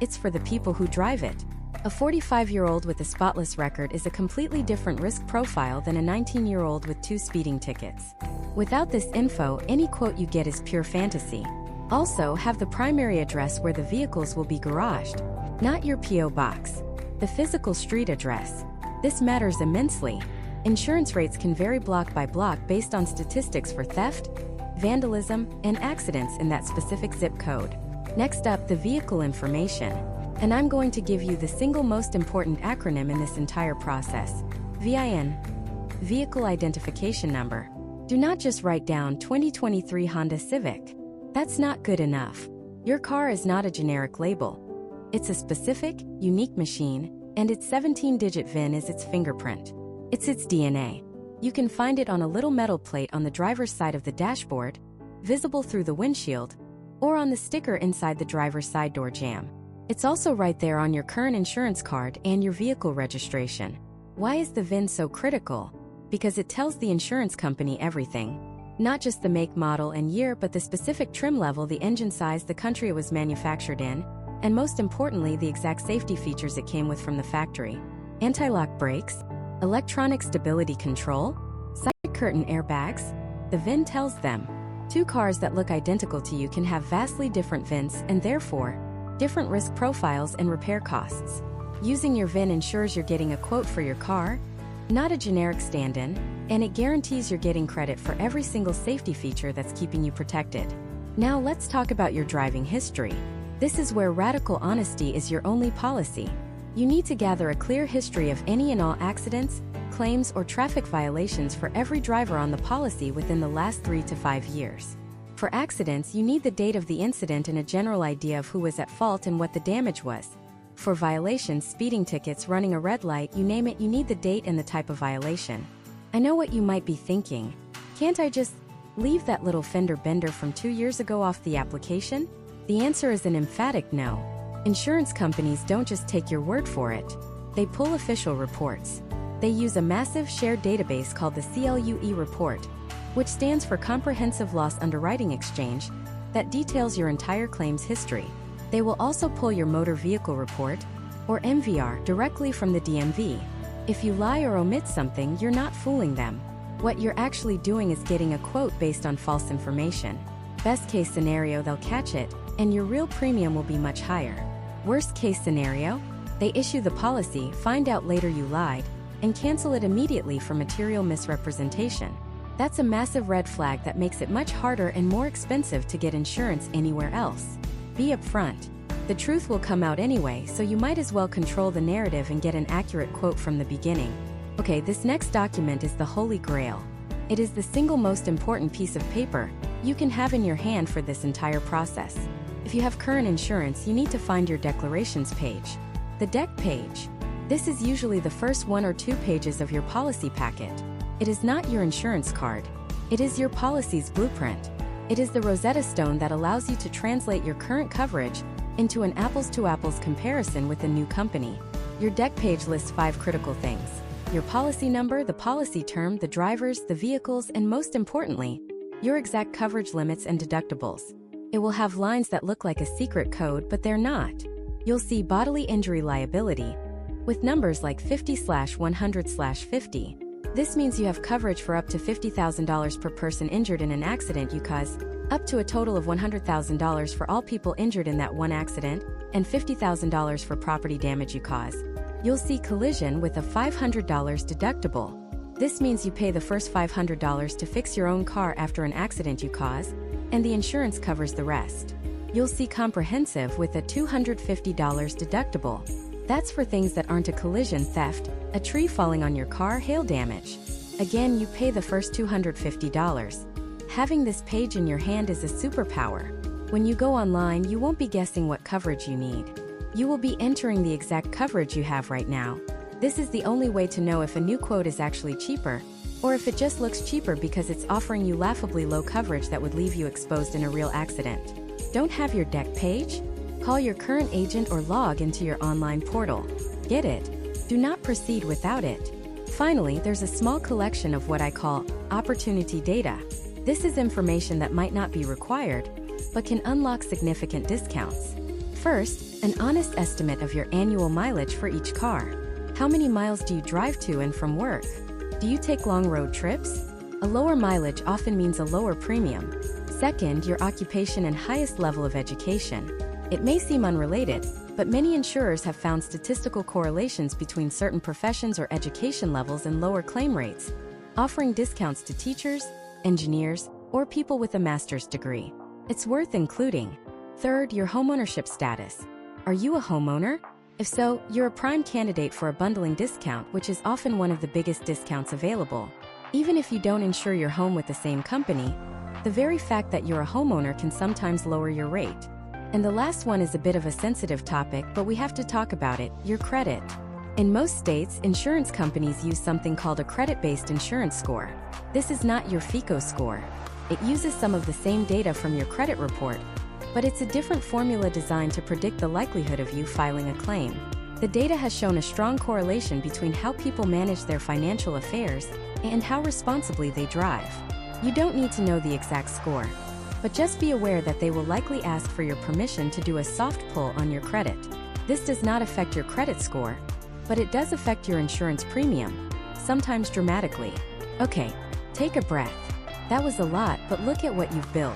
A: It's for the people who drive it. A 45-year-old with a spotless record is a completely different risk profile than a 19-year-old with 2 speeding tickets. Without this info, any quote you get is pure fantasy. Also, have the primary address where the vehicles will be garaged, not your P.O. box. The physical street address. This matters immensely. Insurance rates can vary block by block based on statistics for theft, vandalism, and accidents in that specific zip code. Next up, the vehicle information. And I'm going to give you the single most important acronym in this entire process. VIN. Vehicle Identification Number. Do not just write down 2023 Honda Civic. That's not good enough. Your car is not a generic label. It's a specific, unique machine, and its 17-digit VIN is its fingerprint. It's its DNA. You can find it on a little metal plate on the driver's side of the dashboard, visible through the windshield, or on the sticker inside the driver's side door jamb. It's also right there on your current insurance card and your vehicle registration. Why is the VIN so critical? Because it tells the insurance company everything. Not just the make, model, and year, but the specific trim level, the engine size, the country it was manufactured in, and most importantly, the exact safety features it came with from the factory. Anti-lock brakes, electronic stability control, side curtain airbags. The VIN tells them. 2 cars that look identical to you can have vastly different VINs and therefore, different risk profiles and repair costs. Using your VIN ensures you're getting a quote for your car, not a generic stand-in, and it guarantees you're getting credit for every single safety feature that's keeping you protected. Now let's talk about your driving history. This is where radical honesty is your only policy. You need to gather a clear history of any and all accidents, claims, or traffic violations for every driver on the policy within the last 3 to 5 years. For accidents, you need the date of the incident and a general idea of who was at fault and what the damage was. For violations, speeding tickets, running a red light, you name it, you need the date and the type of violation. I know what you might be thinking. Can't I just leave that little fender bender from 2 years ago off the application? The answer is an emphatic no. Insurance companies don't just take your word for it. They pull official reports. They use a massive shared database called the CLUE report, which stands for Comprehensive Loss Underwriting Exchange, that details your entire claims history. They will also pull your motor vehicle report, or MVR, directly from the DMV. If you lie or omit something, you're not fooling them. What you're actually doing is getting a quote based on false information. Best case scenario, they'll catch it, and your real premium will be much higher. Worst case scenario, they issue the policy, find out later you lied, and cancel it immediately for material misrepresentation. That's a massive red flag that makes it much harder and more expensive to get insurance anywhere else. Be upfront. The truth will come out anyway, so you might as well control the narrative and get an accurate quote from the beginning. Okay, this next document is the Holy Grail. It is the single most important piece of paper you can have in your hand for this entire process. If you have current insurance, you need to find your declarations page. The deck page. This is usually the first 1 or 2 pages of your policy packet. It is not your insurance card. It is your policy's blueprint. It is the Rosetta Stone that allows you to translate your current coverage into an apples-to-apples comparison with a new company. Your deck page lists 5 critical things: your policy number, the policy term, the drivers, the vehicles, and most importantly, your exact coverage limits and deductibles. It will have lines that look like a secret code, but they're not. You'll see bodily injury liability with numbers like 50/100/50. This means you have coverage for up to $50,000 per person injured in an accident you cause, up to a total of $100,000 for all people injured in that one accident, and $50,000 for property damage you cause. You'll see collision with a $500 deductible. This means you pay the first $500 to fix your own car after an accident you cause, and the insurance covers the rest. You'll see comprehensive with a $250 deductible. That's for things that aren't a collision, theft, a tree falling on your car, hail damage. Again, you pay the first $250. Having this page in your hand is a superpower. When you go online, you won't be guessing what coverage you need. You will be entering the exact coverage you have right now. This is the only way to know if a new quote is actually cheaper, or if it just looks cheaper because it's offering you laughably low coverage that would leave you exposed in a real accident. Don't have your deck page? Call your current agent or log into your online portal. Get it? Do not proceed without it. Finally, there's a small collection of what I call opportunity data. This is information that might not be required, but can unlock significant discounts. First, an honest estimate of your annual mileage for each car. How many miles do you drive to and from work? Do you take long road trips? A lower mileage often means a lower premium. Second, your occupation and highest level of education. It may seem unrelated, but many insurers have found statistical correlations between certain professions or education levels and lower claim rates, offering discounts to teachers, engineers, or people with a master's degree. It's worth including. Third, your homeownership status. Are you a homeowner? If so, you're a prime candidate for a bundling discount, which is often one of the biggest discounts available. Even if you don't insure your home with the same company, the very fact that you're a homeowner can sometimes lower your rate. And the last one is a bit of a sensitive topic, but we have to talk about it: your credit. In most states, insurance companies use something called a credit-based insurance score. This is not your FICO score. It uses some of the same data from your credit report, but it's a different formula designed to predict the likelihood of you filing a claim. The data has shown a strong correlation between how people manage their financial affairs and how responsibly they drive. You don't need to know the exact score, but just be aware that they will likely ask for your permission to do a soft pull on your credit. This does not affect your credit score, but it does affect your insurance premium, sometimes dramatically. Okay, take a breath. That was a lot, but look at what you've built.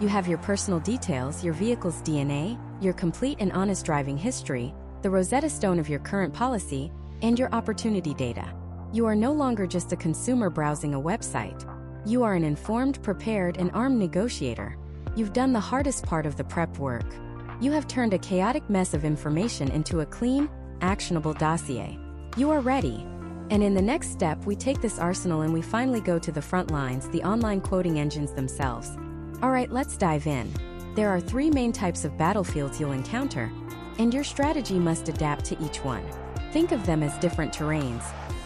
A: You have your personal details, your vehicle's DNA, your complete and honest driving history, the Rosetta Stone of your current policy, and your opportunity data. You are no longer just a consumer browsing a website. You are an informed, prepared, and armed negotiator. You've done the hardest part of the prep work. You have turned a chaotic mess of information into a clean, actionable dossier. You are ready. And in the next step, we take this arsenal and we finally go to the front lines, the online quoting engines themselves. Alright, let's dive in. There are 3 main types of battlefields you'll encounter, and your strategy must adapt to each one. Think of them as different terrains,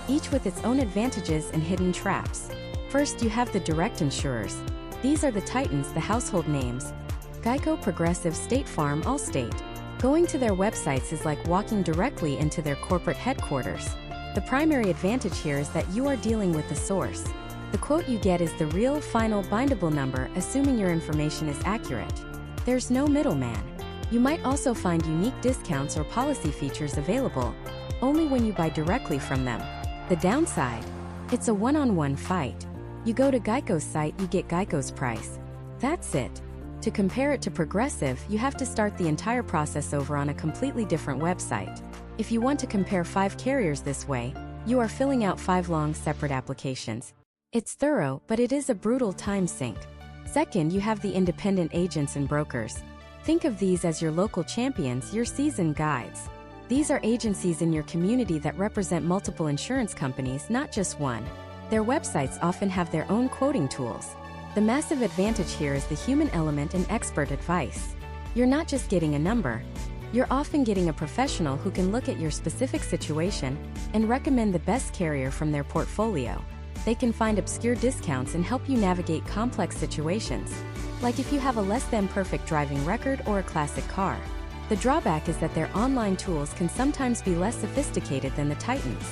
A: each with its own advantages and hidden traps. First, you have the direct insurers. These are the titans, the household names: Geico, Progressive, State Farm, Allstate. Going to their websites is like walking directly into their corporate headquarters. The primary advantage here is that you are dealing with the source. The quote you get is the real, final, bindable number, assuming your information is accurate. There's no middleman. You might also find unique discounts or policy features available only when you buy directly from them. The downside? It's a one-on-one fight. You go to Geico's site, you get Geico's price. That's it. To compare it to Progressive, you have to start the entire process over on a completely different website. If you want to compare 5 carriers this way, you are filling out 5 long, separate applications. It's thorough, but it is a brutal time sink. Second, you have the independent agents and brokers. Think of these as your local champions, your seasoned guides. These are agencies in your community that represent multiple insurance companies, not just one. Their websites often have their own quoting tools. The massive advantage here is the human element and expert advice. You're not just getting a number. You're often getting a professional who can look at your specific situation and recommend the best carrier from their portfolio. They can find obscure discounts and help you navigate complex situations, like if you have a less-than-perfect driving record or a classic car. The drawback is that their online tools can sometimes be less sophisticated than the titans.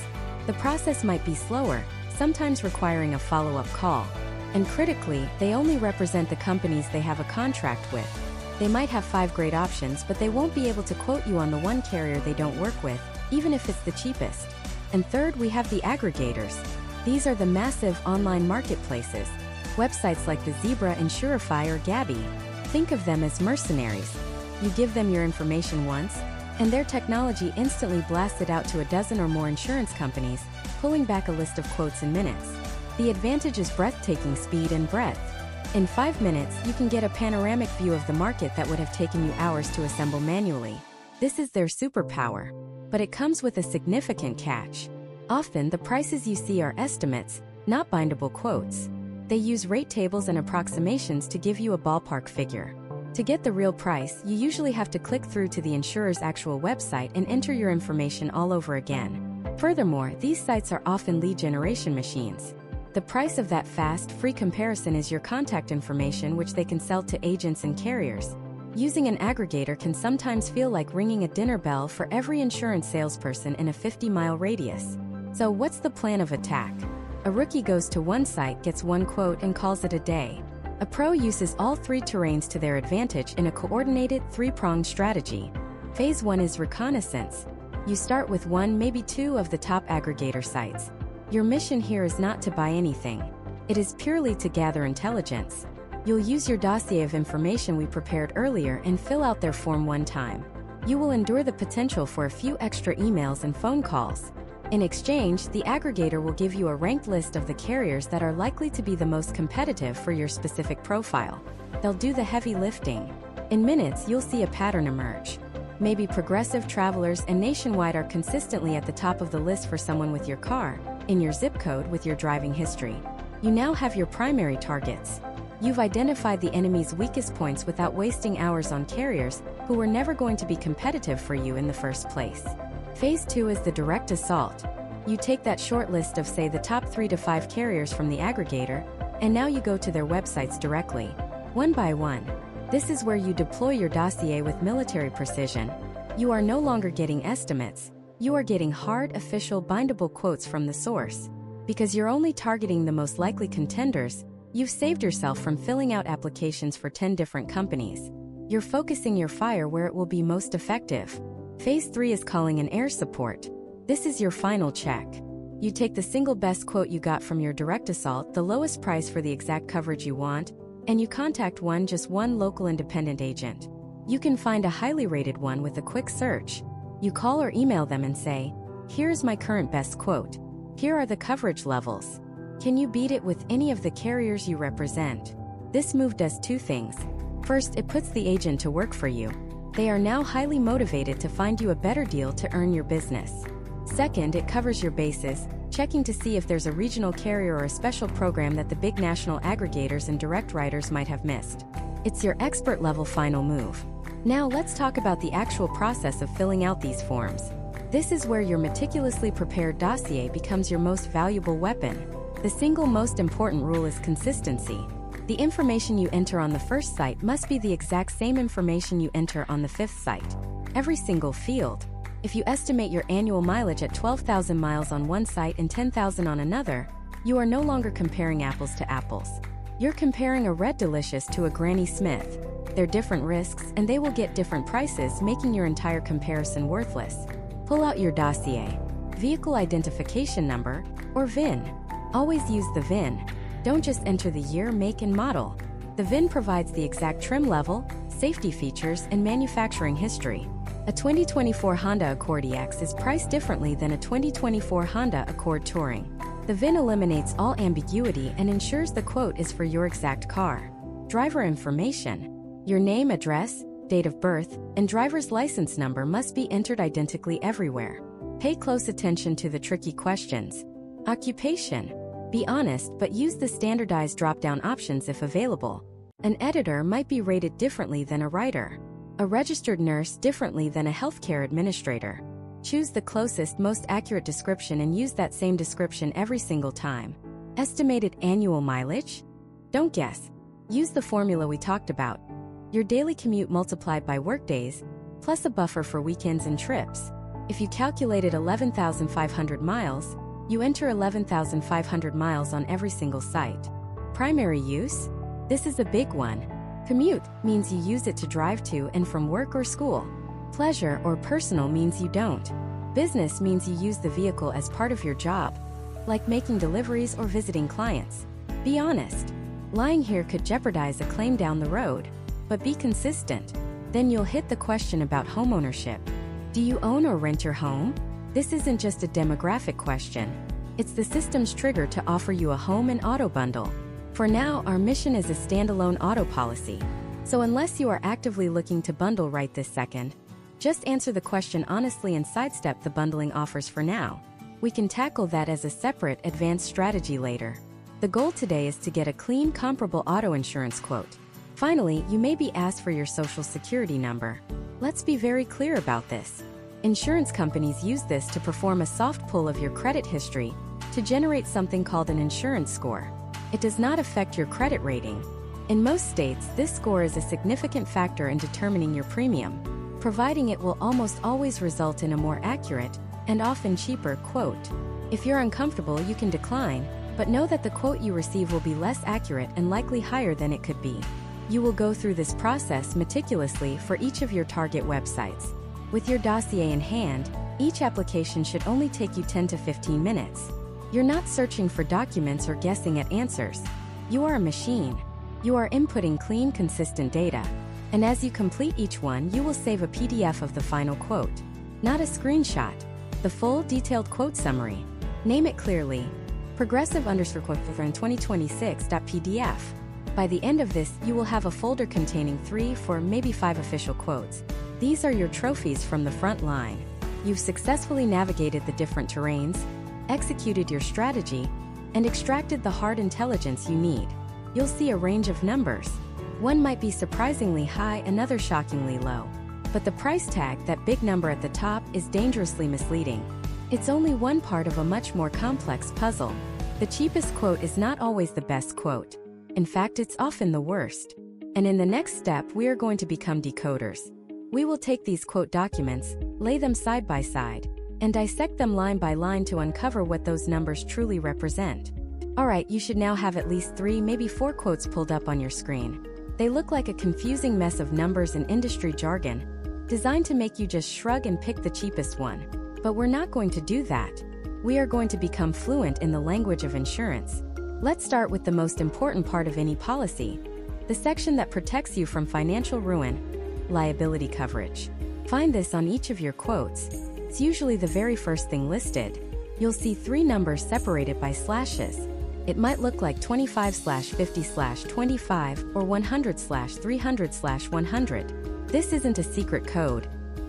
A: The process might be slower, sometimes requiring a follow-up call. And critically, they only represent the companies they have a contract with. They might have 5 great options, but they won't be able to quote you on the one carrier they don't work with, even if it's the cheapest. And third, we have the aggregators. These are the massive online marketplaces, websites like the Zebra, Insurify, or Gabby. Think of them as mercenaries. You give them your information once, and their technology instantly blasts it out to a dozen or more insurance companies, pulling back a list of quotes in minutes. The advantage is breathtaking speed and breadth. In 5 minutes, you can get a panoramic view of the market that would have taken you hours to assemble manually. This is their superpower. But it comes with a significant catch. Often, the prices you see are estimates, not bindable quotes. They use rate tables and approximations to give you a ballpark figure. To get the real price, you usually have to click through to the insurer's actual website and enter your information all over again. Furthermore, these sites are often lead generation machines. The price of that fast, free comparison is your contact information, which they can sell to agents and carriers. Using an aggregator can sometimes feel like ringing a dinner bell for every insurance salesperson in a 50-mile radius. So what's the plan of attack? A rookie goes to one site, gets one quote, and calls it a day. A pro uses all three terrains to their advantage in a coordinated, three-pronged strategy. Phase 1 is reconnaissance. You start with one, maybe two of the top aggregator sites. Your mission here is not to buy anything. It is purely to gather intelligence. You'll use your dossier of information we prepared earlier and fill out their form one time. You will endure the potential for a few extra emails and phone calls. In exchange, the aggregator will give you a ranked list of the carriers that are likely to be the most competitive for your specific profile. They'll do the heavy lifting. In minutes, you'll see a pattern emerge. Maybe Progressive, Travelers, and Nationwide are consistently at the top of the list for someone with your car, in your zip code with your driving history. You now have your primary targets. You've identified the enemy's weakest points without wasting hours on carriers who were never going to be competitive for you in the first place. Phase 2 is the direct assault. You take that short list of, say, the top 3 to 5 carriers from the aggregator, and now you go to their websites directly, one by one. This is where you deploy your dossier with military precision. You are no longer getting estimates. You are getting hard, official, bindable quotes from the source. Because you're only targeting the most likely contenders, you've saved yourself from filling out applications for 10 different companies. You're focusing your fire where it will be most effective. Phase 3 is calling in air support. This is your final check. You take the single best quote you got from your direct assault, the lowest price for the exact coverage you want, and you contact just one local independent agent. You can find a highly rated one with a quick search. You call or email them and say, "Here's my current best quote. Here are the coverage levels. Can you beat it with any of the carriers you represent?" This move does two things. First, it puts the agent to work for you. They are now highly motivated to find you a better deal to earn your business. Second, it covers your bases, checking to see if there's a regional carrier or a special program that the big national aggregators and direct writers might have missed. It's your expert-level final move. Now let's talk about the actual process of filling out these forms. This is where your meticulously prepared dossier becomes your most valuable weapon. The single most important rule is consistency. The information you enter on the first site must be the exact same information you enter on the 5th site. Every single field. If you estimate your annual mileage at 12,000 miles on one site and 10,000 on another, you are no longer comparing apples to apples. You're comparing a Red Delicious to a Granny Smith. They're different risks, and they will get different prices, making your entire comparison worthless. Pull out your dossier. Vehicle identification number, or VIN. Always use the VIN. Don't just enter the year, make, and model. The VIN provides the exact trim level, safety features, and manufacturing history. A 2024 Honda Accord EX is priced differently than a 2024 Honda Accord Touring. The VIN eliminates all ambiguity and ensures the quote is for your exact car. Driver information. Your name, address, date of birth, and driver's license number must be entered identically everywhere. Pay close attention to the tricky questions. Occupation. Be honest, but use the standardized drop-down options if available. An editor might be rated differently than a writer. A registered nurse differently than a healthcare administrator. Choose the closest, most accurate description and use that same description every single time. Estimated annual mileage? Don't guess. Use the formula we talked about. Your daily commute multiplied by workdays, plus a buffer for weekends and trips. If you calculated 11,500 miles, you enter 11,500 miles on every single site. Primary use? This is a big one. Commute means you use it to drive to and from work or school. Pleasure or personal means you don't. Business means you use the vehicle as part of your job. like making deliveries or visiting clients. Be honest. Lying here could jeopardize a claim down the road. But be consistent. Then you'll hit the question about homeownership. Do you own or rent your home? This isn't just a demographic question. It's the system's trigger to offer you a home and auto bundle. For now, our mission is a standalone auto policy. So unless you are actively looking to bundle right this second, just answer the question honestly and sidestep the bundling offers for now. We can tackle that as a separate, advanced strategy later. The goal today is to get a clean, comparable auto insurance quote. Finally, you may be asked for your social security number. Let's be very clear about this. Insurance companies use this to perform a soft pull of your credit history to generate something called an insurance score. It does not affect your credit rating. In most states, this score is a significant factor in determining your premium, providing it will almost always result in a more accurate, and often cheaper, quote. If you're uncomfortable, you can decline, but know that the quote you receive will be less accurate and likely higher than it could be. You will go through this process meticulously for each of your target websites. With your dossier in hand, each application should only take you 10 to 15 minutes. You're not searching for documents or guessing at answers. You are a machine. You are inputting clean, consistent data. And as you complete each one, you will save a PDF of the final quote. Not a screenshot. The full, detailed quote summary. Name it clearly. Progressive_quote 2026.pdf. By the end of this, you will have a folder containing 3, 4, maybe 5 official quotes. These are your trophies from the front line. You've successfully navigated the different terrains, executed your strategy, and extracted the hard intelligence you need. You'll see a range of numbers. One might be surprisingly high, another shockingly low. But the price tag, that big number at the top, is dangerously misleading. It's only one part of a much more complex puzzle. The cheapest quote is not always the best quote. In fact, it's often the worst. And in the next step, we are going to become decoders. We will take these quote documents, lay them side by side, and dissect them line by line to uncover what those numbers truly represent. Alright, you should now have at least 3, maybe 4 quotes pulled up on your screen. They look like a confusing mess of numbers and industry jargon, designed to make you just shrug and pick the cheapest one. But we're not going to do that. We are going to become fluent in the language of insurance. Let's start with the most important part of any policy, the section that protects you from financial ruin, liability coverage. Find this on each of your quotes. It's usually the very first thing listed. You'll see 3 numbers separated by slashes. It might look like 25/50/25 or 100/300/100. This isn't a secret code.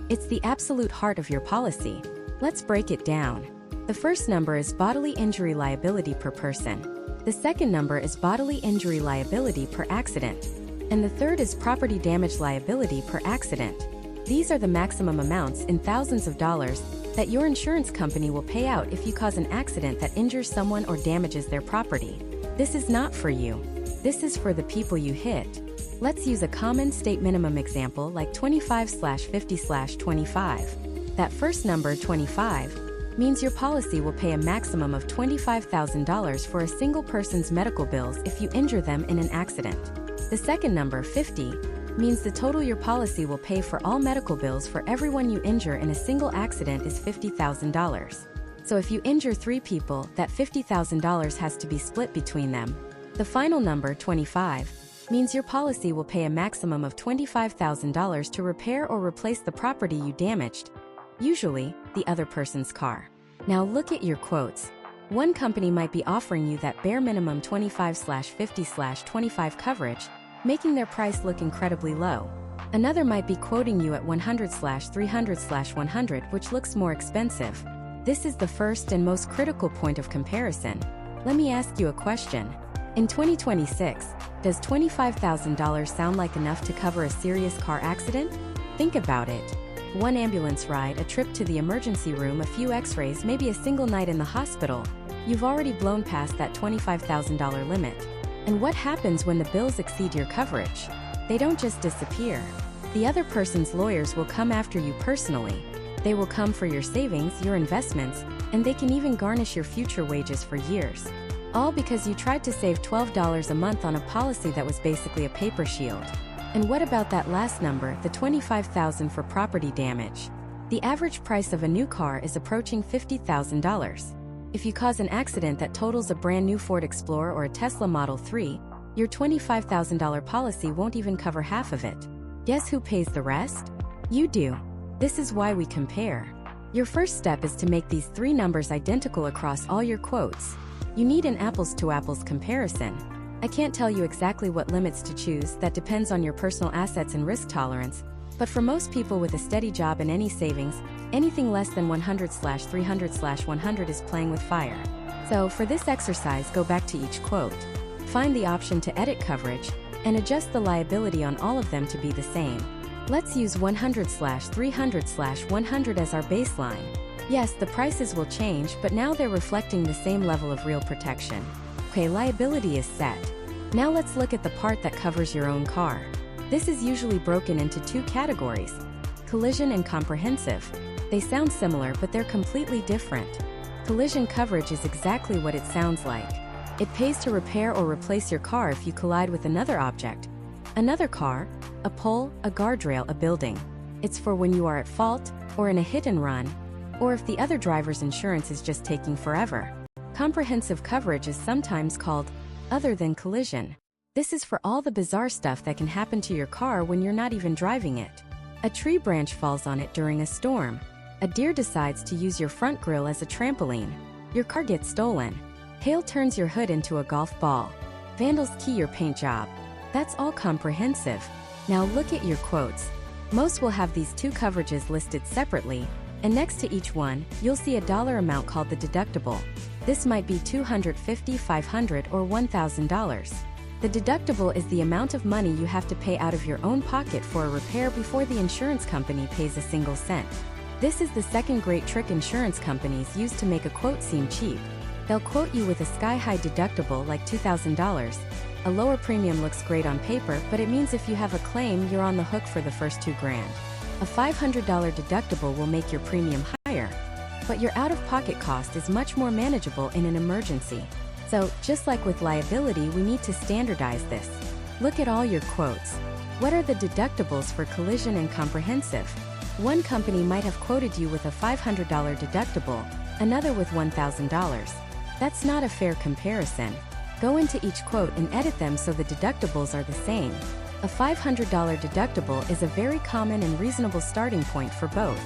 A: It's the absolute heart of your policy. Let's break it down. The first number is bodily injury liability per person. The second number is bodily injury liability per accident. And the third is property damage liability per accident. These are the maximum amounts in thousands of dollars that your insurance company will pay out if you cause an accident that injures someone or damages their property. This is not for you. This is for the people you hit. Let's use a common state minimum example like 25/50/25. That first number, 25, means your policy will pay a maximum of $25,000 for a single person's medical bills if you injure them in an accident. The second number, 50, means the total your policy will pay for all medical bills for everyone you injure in a single accident is $50,000. So if you injure 3 people, that $50,000 has to be split between them. The final number, 25, means your policy will pay a maximum of $25,000 to repair or replace the property you damaged, usually the other person's car. Now look at your quotes. One company might be offering you that bare minimum 25/50/25 coverage, making their price look incredibly low. Another might be quoting you at 100/300/100, which looks more expensive. This is the first and most critical point of comparison. Let me ask you a question. In 2026, does $25,000 sound like enough to cover a serious car accident? Think about it. One ambulance ride, a trip to the emergency room, a few x-rays, maybe a single night in the hospital. You've already blown past that $25,000 limit. And what happens when the bills exceed your coverage? They don't just disappear. The other person's lawyers will come after you personally. They will come for your savings, your investments, and they can even garnish your future wages for years. All because you tried to save $12 a month on a policy that was basically a paper shield. And what about that last number, the $25,000 for property damage? The average price of a new car is approaching $50,000. If you cause an accident that totals a brand new Ford Explorer or a Tesla Model 3, your $25,000 policy won't even cover half of it. Guess who pays the rest? You do. This is why we compare. Your first step is to make these three numbers identical across all your quotes. You need an apples-to-apples comparison. I can't tell you exactly what limits to choose, that depends on your personal assets and risk tolerance, but for most people with a steady job and any savings, anything less than 100/300/100 is playing with fire. So for this exercise, go back to each quote. Find the option to edit coverage, and adjust the liability on all of them to be the same. Let's use 100/300/100 as our baseline. Yes, the prices will change, but now they're reflecting the same level of real protection. Okay, liability is set. Now let's look at the part that covers your own car. This is usually broken into two categories: collision and comprehensive. They sound similar, but they're completely different. Collision coverage is exactly what it sounds like. It pays to repair or replace your car if you collide with another object, another car, a pole, a guardrail, a building. It's for when you are at fault, or in a hit and run, or if the other driver's insurance is just taking forever. Comprehensive coverage is sometimes called other than collision. This is for all the bizarre stuff that can happen to your car when you're not even driving it. A tree branch falls on it during a storm. A deer decides to use your front grille as a trampoline. Your car gets stolen. Hail turns your hood into a golf ball. Vandals key your paint job. That's all comprehensive. Now look at your quotes. Most will have these two coverages listed separately, and next to each one, you'll see a dollar amount called the deductible. This might be $250, $500, or $1,000. The deductible is the amount of money you have to pay out of your own pocket for a repair before the insurance company pays a single cent. This is the second great trick insurance companies use to make a quote seem cheap. They'll quote you with a sky-high deductible like $2,000. A lower premium looks great on paper, but it means if you have a claim, you're on the hook for the first $2,000. A $500 deductible will make your premium higher, but your out-of-pocket cost is much more manageable in an emergency. So, just like with liability, we need to standardize this. Look at all your quotes. What are the deductibles for collision and comprehensive? One company might have quoted you with a $500 deductible, another with $1,000. That's not a fair comparison. Go into each quote and edit them so the deductibles are the same. A $500 deductible is a very common and reasonable starting point for both.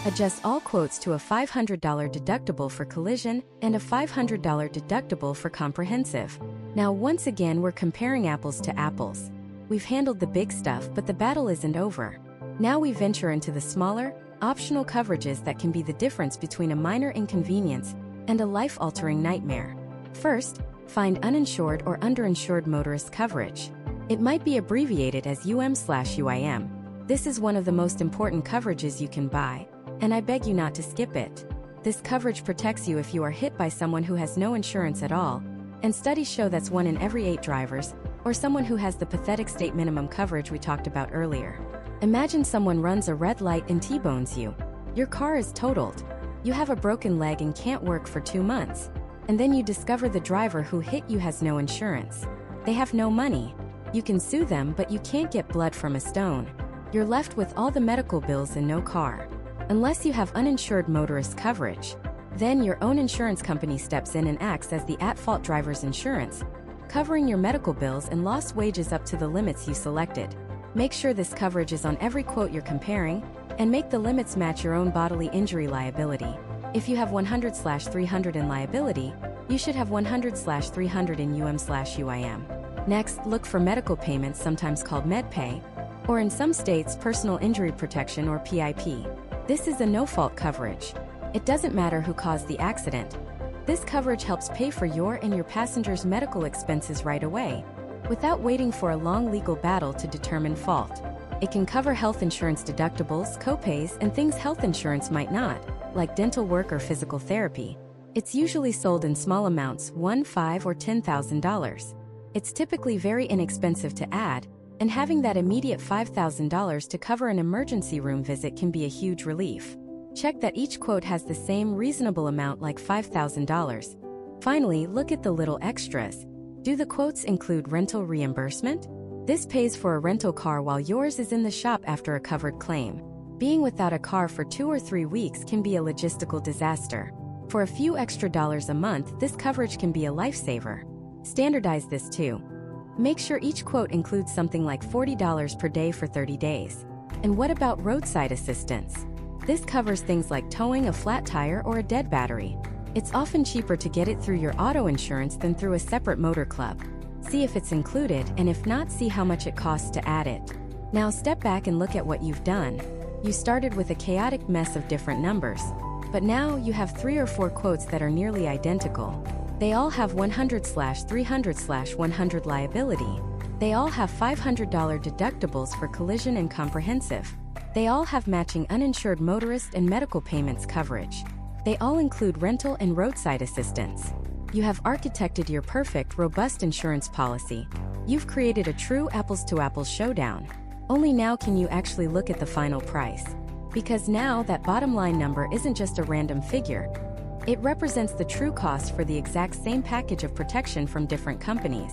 A: Adjust all quotes to a $500 deductible for collision and a $500 deductible for comprehensive. Now once again, we're comparing apples to apples. We've handled the big stuff, but the battle isn't over. Now we venture into the smaller, optional coverages that can be the difference between a minor inconvenience and a life-altering nightmare. First, find uninsured or underinsured motorist coverage. It might be abbreviated as UM/UIM. This is one of the most important coverages you can buy, and I beg you not to skip it. This coverage protects you if you are hit by someone who has no insurance at all, and studies show that's 1 in every 8 drivers, or someone who has the pathetic state minimum coverage we talked about earlier. Imagine someone runs a red light and T-bones you. Your car is totaled. You have a broken leg and can't work for 2 months. And then you discover the driver who hit you has no insurance. They have no money. You can sue them, but you can't get blood from a stone. You're left with all the medical bills and no car. Unless you have uninsured motorist coverage. Then your own insurance company steps in and acts as the at-fault driver's insurance, covering your medical bills and lost wages up to the limits you selected. Make sure this coverage is on every quote you're comparing, and make the limits match your own bodily injury liability. If you have 100/300 in liability, you should have 100/300 in UM/UIM. Next, look for medical payments, sometimes called MedPay, or in some states, personal injury protection or PIP. This is a no-fault coverage. It doesn't matter who caused the accident. This coverage helps pay for your and your passenger's medical expenses right away, without waiting for a long legal battle to determine fault. It can cover health insurance deductibles, copays, and things health insurance might not, like dental work or physical therapy. It's usually sold in small amounts, $1, $5, or $10,000. It's typically very inexpensive to add, and having that immediate $5,000 to cover an emergency room visit can be a huge relief. Check that each quote has the same reasonable amount, like $5,000. Finally, look at the little extras. Do the quotes include rental reimbursement? This pays for a rental car while yours is in the shop after a covered claim. Being without a car for 2 or 3 weeks can be a logistical disaster. Finally, For a few extra dollars a month, this coverage can be a lifesaver. Standardize this too. Make sure each quote includes something like $40 per day for 30 days. And what about roadside assistance? This covers things like towing a flat tire or a dead battery. It's often cheaper to get it through your auto insurance than through a separate motor club. See if it's included, and if not, see how much it costs to add it. Now step back and look at what you've done. You started with a chaotic mess of different numbers. But now you have 3 or 4 quotes that are nearly identical. They all have 100/300/100 liability. They all have $500 deductibles for collision and comprehensive. They all have matching uninsured motorist and medical payments coverage. They all include rental and roadside assistance. You have architected your perfect, robust insurance policy. You've created a true apples-to-apples showdown. Only now can you actually look at the final price. Because now that bottom line number isn't just a random figure. It represents the true cost for the exact same package of protection from different companies.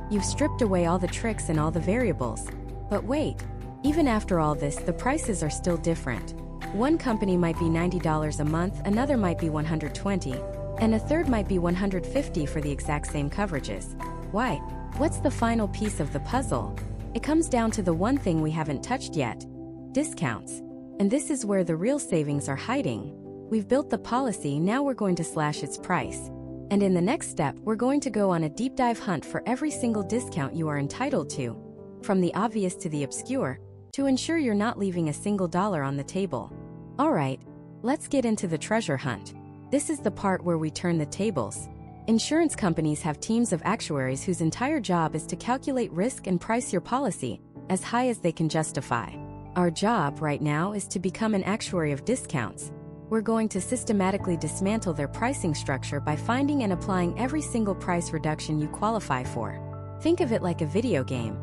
A: You've stripped away all the tricks and all the variables. But wait, even after all this, the prices are still different. One company might be $90 a month, another might be $120, and a third might be $150 for the exact same coverages. Why? What's the final piece of the puzzle? It comes down to the one thing we haven't touched yet: discounts. And this is where the real savings are hiding. We've built the policy, now we're going to slash its price. And in the next step, we're going to go on a deep dive hunt for every single discount you are entitled to, from the obvious to the obscure, to ensure you're not leaving a single dollar on the table. Alright, let's get into the treasure hunt. This is the part where we turn the tables. Insurance companies have teams of actuaries whose entire job is to calculate risk and price your policy as high as they can justify. Our job right now is to become an actuary of discounts. We're going to systematically dismantle their pricing structure by finding and applying every single price reduction you qualify for. Think of it like a video game.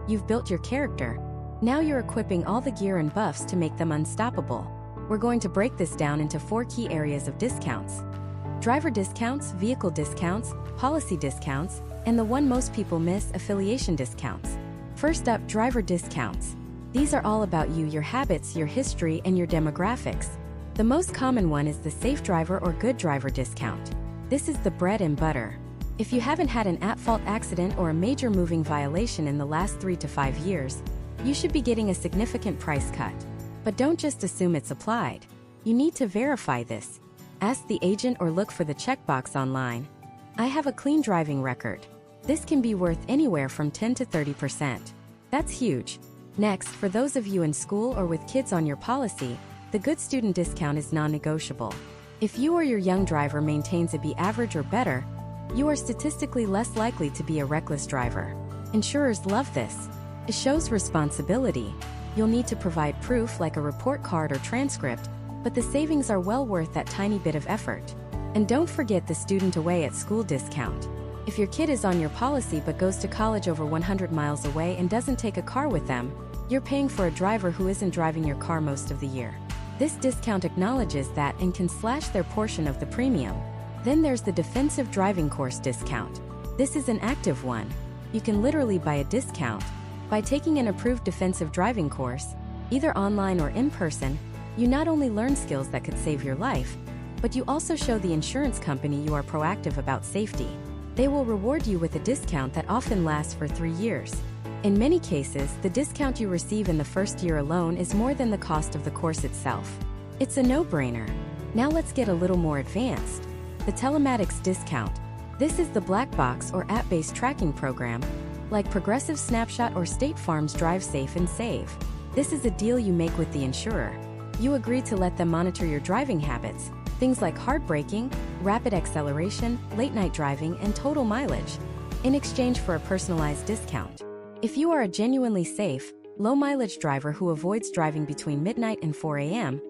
A: You've built your character. Now you're equipping all the gear and buffs to make them unstoppable. We're going to break this down into 4 key areas of discounts: driver discounts, vehicle discounts, policy discounts, and the one most people miss, affiliation discounts. First up, driver discounts. These are all about you, your habits, your history, and your demographics. The most common one is the safe driver or good driver discount. This is the bread and butter. If you haven't had an at-fault accident or a major moving violation in the last 3 to 5 years, you should be getting a significant price cut. But don't just assume it's applied. You need to verify this. Ask the agent or look for the checkbox online. I have a clean driving record. This can be worth anywhere from 10 to 30%. That's huge. Next, for those of you in school or with kids on your policy, the good student discount is non-negotiable. If you or your young driver maintains a B average or better, you are statistically less likely to be a reckless driver. Insurers love this. It shows responsibility. You'll need to provide proof like a report card or transcript, but the savings are well worth that tiny bit of effort. And don't forget the student away at school discount. If your kid is on your policy but goes to college over 100 miles away and doesn't take a car with them, you're paying for a driver who isn't driving your car most of the year. This discount acknowledges that and can slash their portion of the premium. Then there's the defensive driving course discount. This is an active one. You can literally buy a discount. By taking an approved defensive driving course, either online or in person, you not only learn skills that could save your life, but you also show the insurance company you are proactive about safety. They will reward you with a discount that often lasts for 3 years. In many cases, the discount you receive in the first year alone is more than the cost of the course itself. It's a no-brainer. Now let's get a little more advanced. The telematics discount. This is the black box or app-based tracking program, like Progressive Snapshot or State Farm's Drive Safe and Save. This is a deal you make with the insurer. You agree to let them monitor your driving habits, things like hard braking, rapid acceleration, late-night driving, and total mileage, in exchange for a personalized discount. If you are a genuinely safe, low-mileage driver who avoids driving between midnight and 4 a.m.,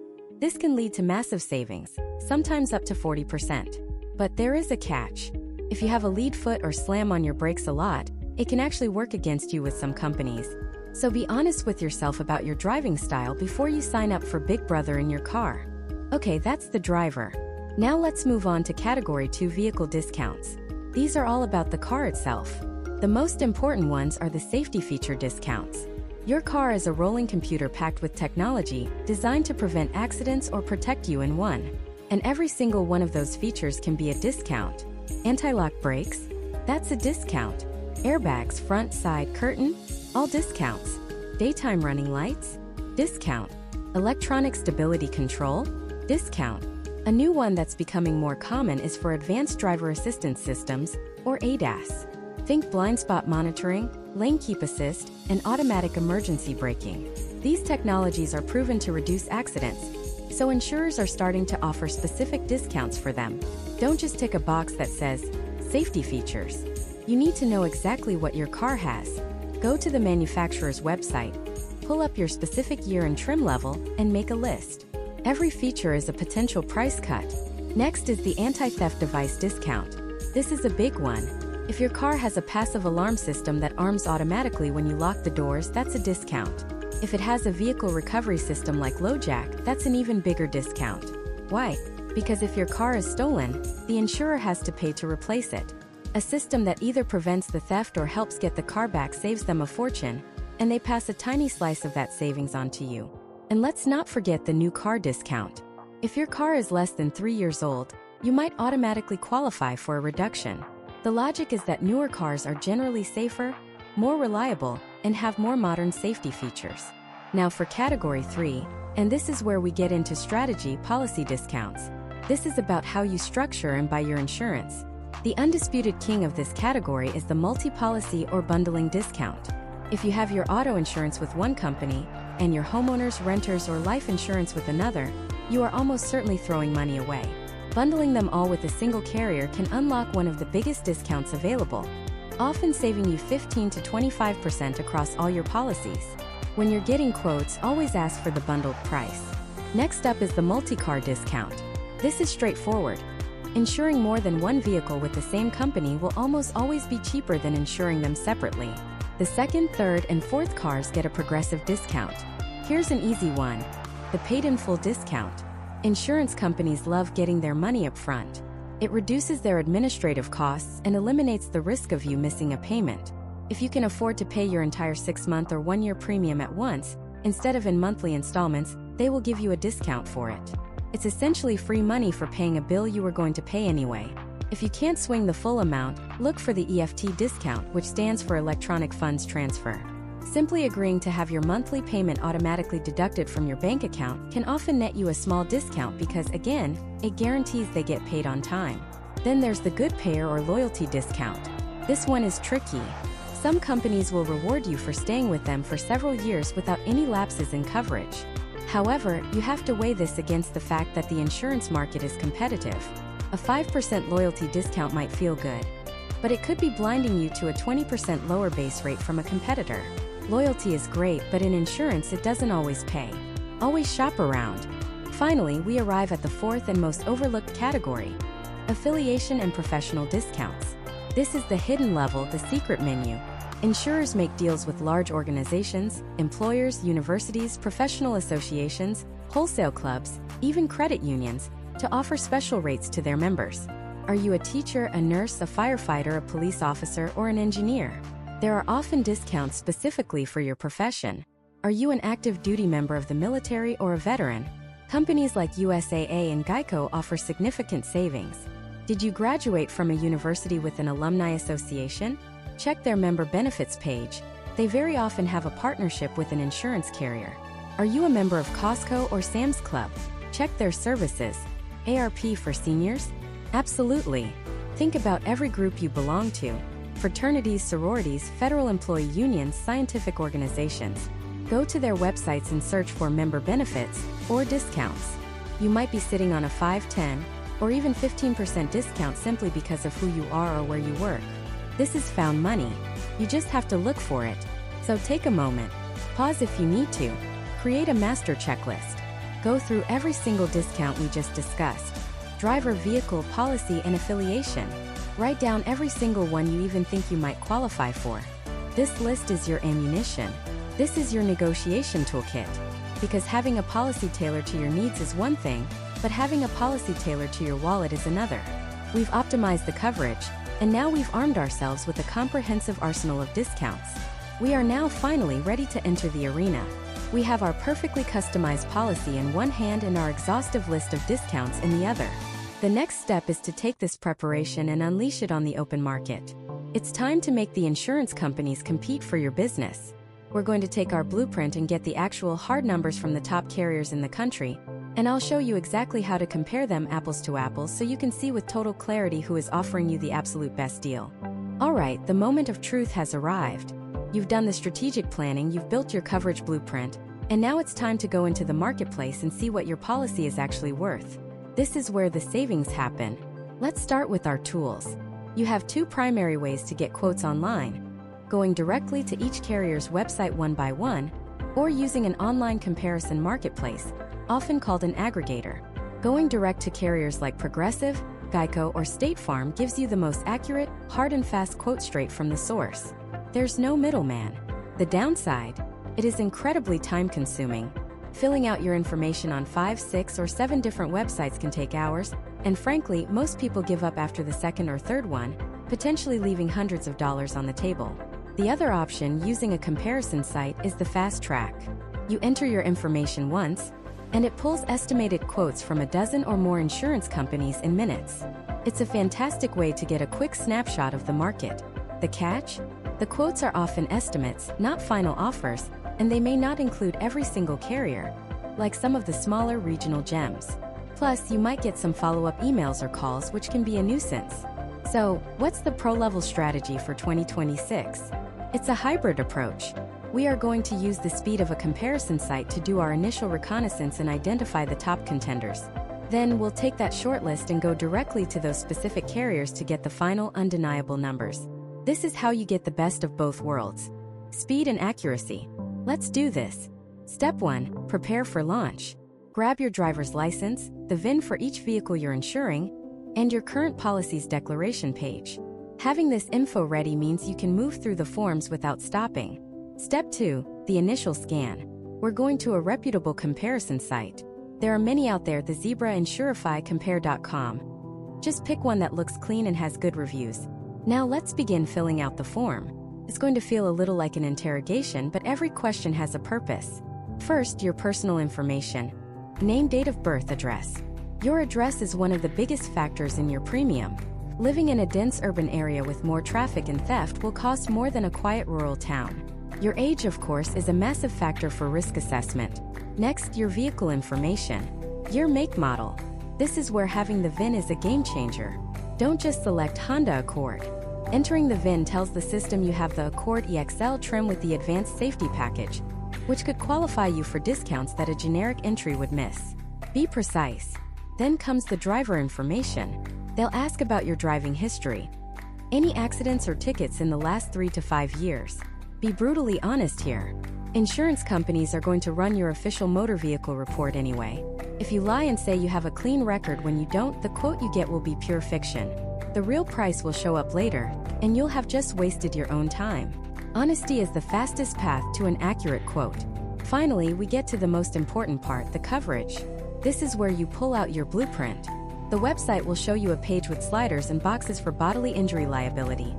A: this can lead to massive savings, sometimes up to 40%. But there is a catch. If you have a lead foot or slam on your brakes a lot, it can actually work against you with some companies. So be honest with yourself about your driving style before you sign up for Big Brother in your car. Okay, that's the driver. Now let's move on to Category 2 vehicle discounts. These are all about the car itself. The most important ones are the safety feature discounts. Your car is a rolling computer packed with technology designed to prevent accidents or protect you in one. And every single one of those features can be a discount. Anti-lock brakes? That's a discount. Airbags, front, side, curtain? All discounts. Daytime running lights? Discount. Electronic stability control? Discount. A new one that's becoming more common is for advanced driver assistance systems, or ADAS. Think blind spot monitoring, lane keep assist, and automatic emergency braking. These technologies are proven to reduce accidents, so insurers are starting to offer specific discounts for them. Don't just tick a box that says, safety features. You need to know exactly what your car has. Go to the manufacturer's website, pull up your specific year and trim level, and make a list. Every feature is a potential price cut. Next is the anti-theft device discount. This is a big one. If your car has a passive alarm system that arms automatically when you lock the doors, that's a discount. If it has a vehicle recovery system like LoJack, that's an even bigger discount. Why? Because if your car is stolen, the insurer has to pay to replace it. A system that either prevents the theft or helps get the car back saves them a fortune, and they pass a tiny slice of that savings on to you. And let's not forget the new car discount. If your car is less than 3 years old, you might automatically qualify for a reduction. The logic is that newer cars are generally safer, more reliable, and have more modern safety features. Now for Category 3, and this is where we get into strategy policy discounts. This is about how you structure and buy your insurance. The undisputed king of this category is the multi-policy or bundling discount. If you have your auto insurance with one company, and your homeowners, renters, or life insurance with another, you are almost certainly throwing money away. Bundling them all with a single carrier can unlock one of the biggest discounts available, often saving you 15 to 25% across all your policies. When you're getting quotes, always ask for the bundled price. Next up is the multi-car discount. This is straightforward. Insuring more than one vehicle with the same company will almost always be cheaper than insuring them separately. The second, third, and fourth cars get a progressive discount. Here's an easy one: the paid-in-full discount. Insurance companies love getting their money up front. It reduces their administrative costs and eliminates the risk of you missing a payment. If you can afford to pay your entire 6-month or 1-year premium at once, instead of in monthly installments, they will give you a discount for it. It's essentially free money for paying a bill you were going to pay anyway. If you can't swing the full amount, look for the EFT discount, which stands for Electronic Funds Transfer. Simply agreeing to have your monthly payment automatically deducted from your bank account can often net you a small discount because, again, it guarantees they get paid on time. Then there's the good payer or loyalty discount. This one is tricky. Some companies will reward you for staying with them for several years without any lapses in coverage. However, you have to weigh this against the fact that the insurance market is competitive. A 5% loyalty discount might feel good, but it could be blinding you to a 20% lower base rate from a competitor. Loyalty is great, but in insurance it doesn't always pay. Always shop around. Finally, we arrive at the fourth and most overlooked category: affiliation and professional discounts. This is the hidden level, the secret menu. Insurers make deals with large organizations, employers, universities, professional associations, wholesale clubs, even credit unions, to offer special rates to their members. Are you a teacher, a nurse, a firefighter, a police officer, or an engineer? There are often discounts specifically for your profession. Are you an active duty member of the military or a veteran? Companies like USAA and Geico offer significant savings. Did you graduate from a university with an alumni association? Check their member benefits page. They very often have a partnership with an insurance carrier. Are you a member of Costco or Sam's Club? Check their services. ARP for seniors? Absolutely. Think about every group you belong to: fraternities, sororities, federal employee unions, scientific organizations. Go to their websites and search for member benefits or discounts. You might be sitting on a 5, 10, or even 15% discount simply because of who you are or where you work. This is found money. You just have to look for it. So take a moment. Pause if you need to. Create a master checklist. Go through every single discount we just discussed: driver, vehicle, policy, and affiliation. Write down every single one you even think you might qualify for. This list is your ammunition. This is your negotiation toolkit. Because having a policy tailored to your needs is one thing, but having a policy tailored to your wallet is another. We've optimized the coverage, and now we've armed ourselves with a comprehensive arsenal of discounts. We are now finally ready to enter the arena. We have our perfectly customized policy in one hand and our exhaustive list of discounts in the other. The next step is to take this preparation and unleash it on the open market. It's time to make the insurance companies compete for your business. We're going to take our blueprint and get the actual hard numbers from the top carriers in the country, and I'll show you exactly how to compare them apples to apples so you can see with total clarity who is offering you the absolute best deal. Alright, the moment of truth has arrived. You've done the strategic planning, you've built your coverage blueprint, and now it's time to go into the marketplace and see what your policy is actually worth. This is where the savings happen. Let's start with our tools. You have two primary ways to get quotes online: going directly to each carrier's website one by one, or using an online comparison marketplace, often called an aggregator. Going direct to carriers like Progressive, Geico, or State Farm gives you the most accurate, hard and fast quote straight from the source. There's no middleman. The downside? It is incredibly time-consuming. Filling out your information on 5, 6, or 7 different websites can take hours, and frankly, most people give up after the second or third one, potentially leaving hundreds of dollars on the table. The other option, using a comparison site, is the fast track. You enter your information once, and it pulls estimated quotes from a dozen or more insurance companies in minutes. It's a fantastic way to get a quick snapshot of the market. The catch? The quotes are often estimates, not final offers, and they may not include every single carrier, like some of the smaller regional gems. Plus, you might get some follow-up emails or calls, which can be a nuisance. So, what's the pro-level strategy for 2026? It's a hybrid approach. We are going to use the speed of a comparison site to do our initial reconnaissance and identify the top contenders. Then we'll take that shortlist and go directly to those specific carriers to get the final undeniable numbers. This is how you get the best of both worlds: speed and accuracy. Let's do this. Step 1. Prepare for launch. Grab your driver's license, the VIN for each vehicle you're insuring, and your current policy's declaration page. Having this info ready means you can move through the forms without stopping. Step 2. The initial scan. We're going to a reputable comparison site. There are many out there: the Zebra, Insurify, Compare.com. Just pick one that looks clean and has good reviews. Now let's begin filling out the form. It's going to feel a little like an interrogation, but every question has a purpose. First, your personal information. Name, date of birth, address. Your address is one of the biggest factors in your premium. Living in a dense urban area with more traffic and theft will cost more than a quiet rural town. Your age, of course, is a massive factor for risk assessment. Next, your vehicle information. Year, make, model. This is where having the VIN is a game changer. Don't just select Honda Accord. Entering the VIN tells the system you have the Accord EXL trim with the advanced safety package, which could qualify you for discounts that a generic entry would miss. Be precise. Then comes the driver information. They'll ask about your driving history. Any accidents or tickets in the last 3 to 5 years. Be brutally honest here. Insurance companies are going to run your official motor vehicle report anyway. If you lie and say you have a clean record when you don't, the quote you get will be pure fiction. The real price will show up later, and you'll have just wasted your own time. Honesty is the fastest path to an accurate quote. Finally, we get to the most important part: the coverage. This is where you pull out your blueprint. The website will show you a page with sliders and boxes for bodily injury liability,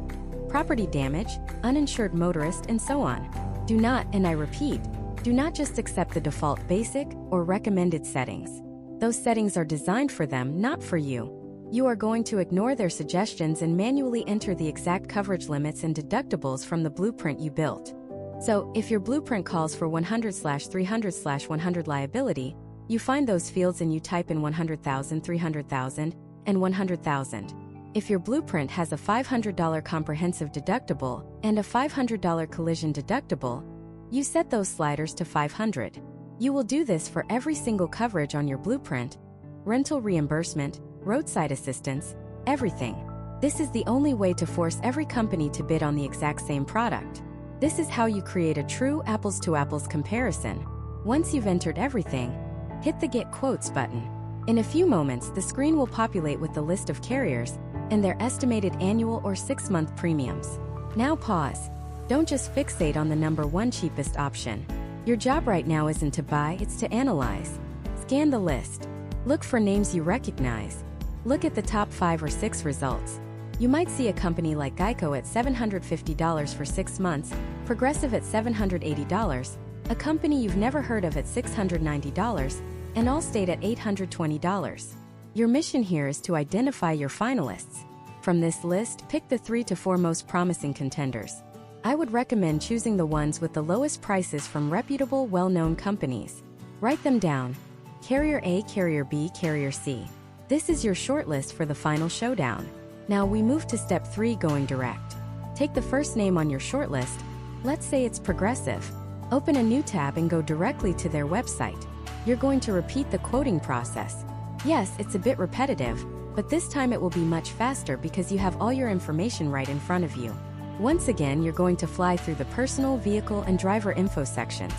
A: property damage, uninsured motorist, and so on. Do not, and I repeat, do not just accept the default basic or recommended settings. Those settings are designed for them, not for you. You are going to ignore their suggestions and manually enter the exact coverage limits and deductibles from the blueprint you built. So, if your blueprint calls for 100/300/100 liability, you find those fields and you type in 100,000, 300,000, and 100,000. If your blueprint has a $500 comprehensive deductible and a $500 collision deductible, you set those sliders to 500. You will do this for every single coverage on your blueprint: rental reimbursement, roadside assistance, everything. This is the only way to force every company to bid on the exact same product. This is how you create a true apples-to-apples comparison. Once you've entered everything, hit the Get Quotes button. In a few moments, the screen will populate with the list of carriers and their estimated annual or 6-month premiums. Now pause. Don't just fixate on the number one cheapest option. Your job right now isn't to buy, it's to analyze. Scan the list. Look for names you recognize. Look at the top 5 or 6 results. You might see a company like Geico at $750 for 6 months, Progressive at $780, a company you've never heard of at $690, and Allstate at $820. Your mission here is to identify your finalists. From this list, pick the 3 to 4 most promising contenders. I would recommend choosing the ones with the lowest prices from reputable, well-known companies. Write them down. Carrier A, Carrier B, Carrier C. This is your shortlist for the final showdown. Now we move to step 3, going direct. Take the first name on your shortlist. Let's say it's Progressive. Open a new tab and go directly to their website. You're going to repeat the quoting process. Yes, it's a bit repetitive, but this time it will be much faster because you have all your information right in front of you. Once again, you're going to fly through the personal, vehicle, and driver info sections.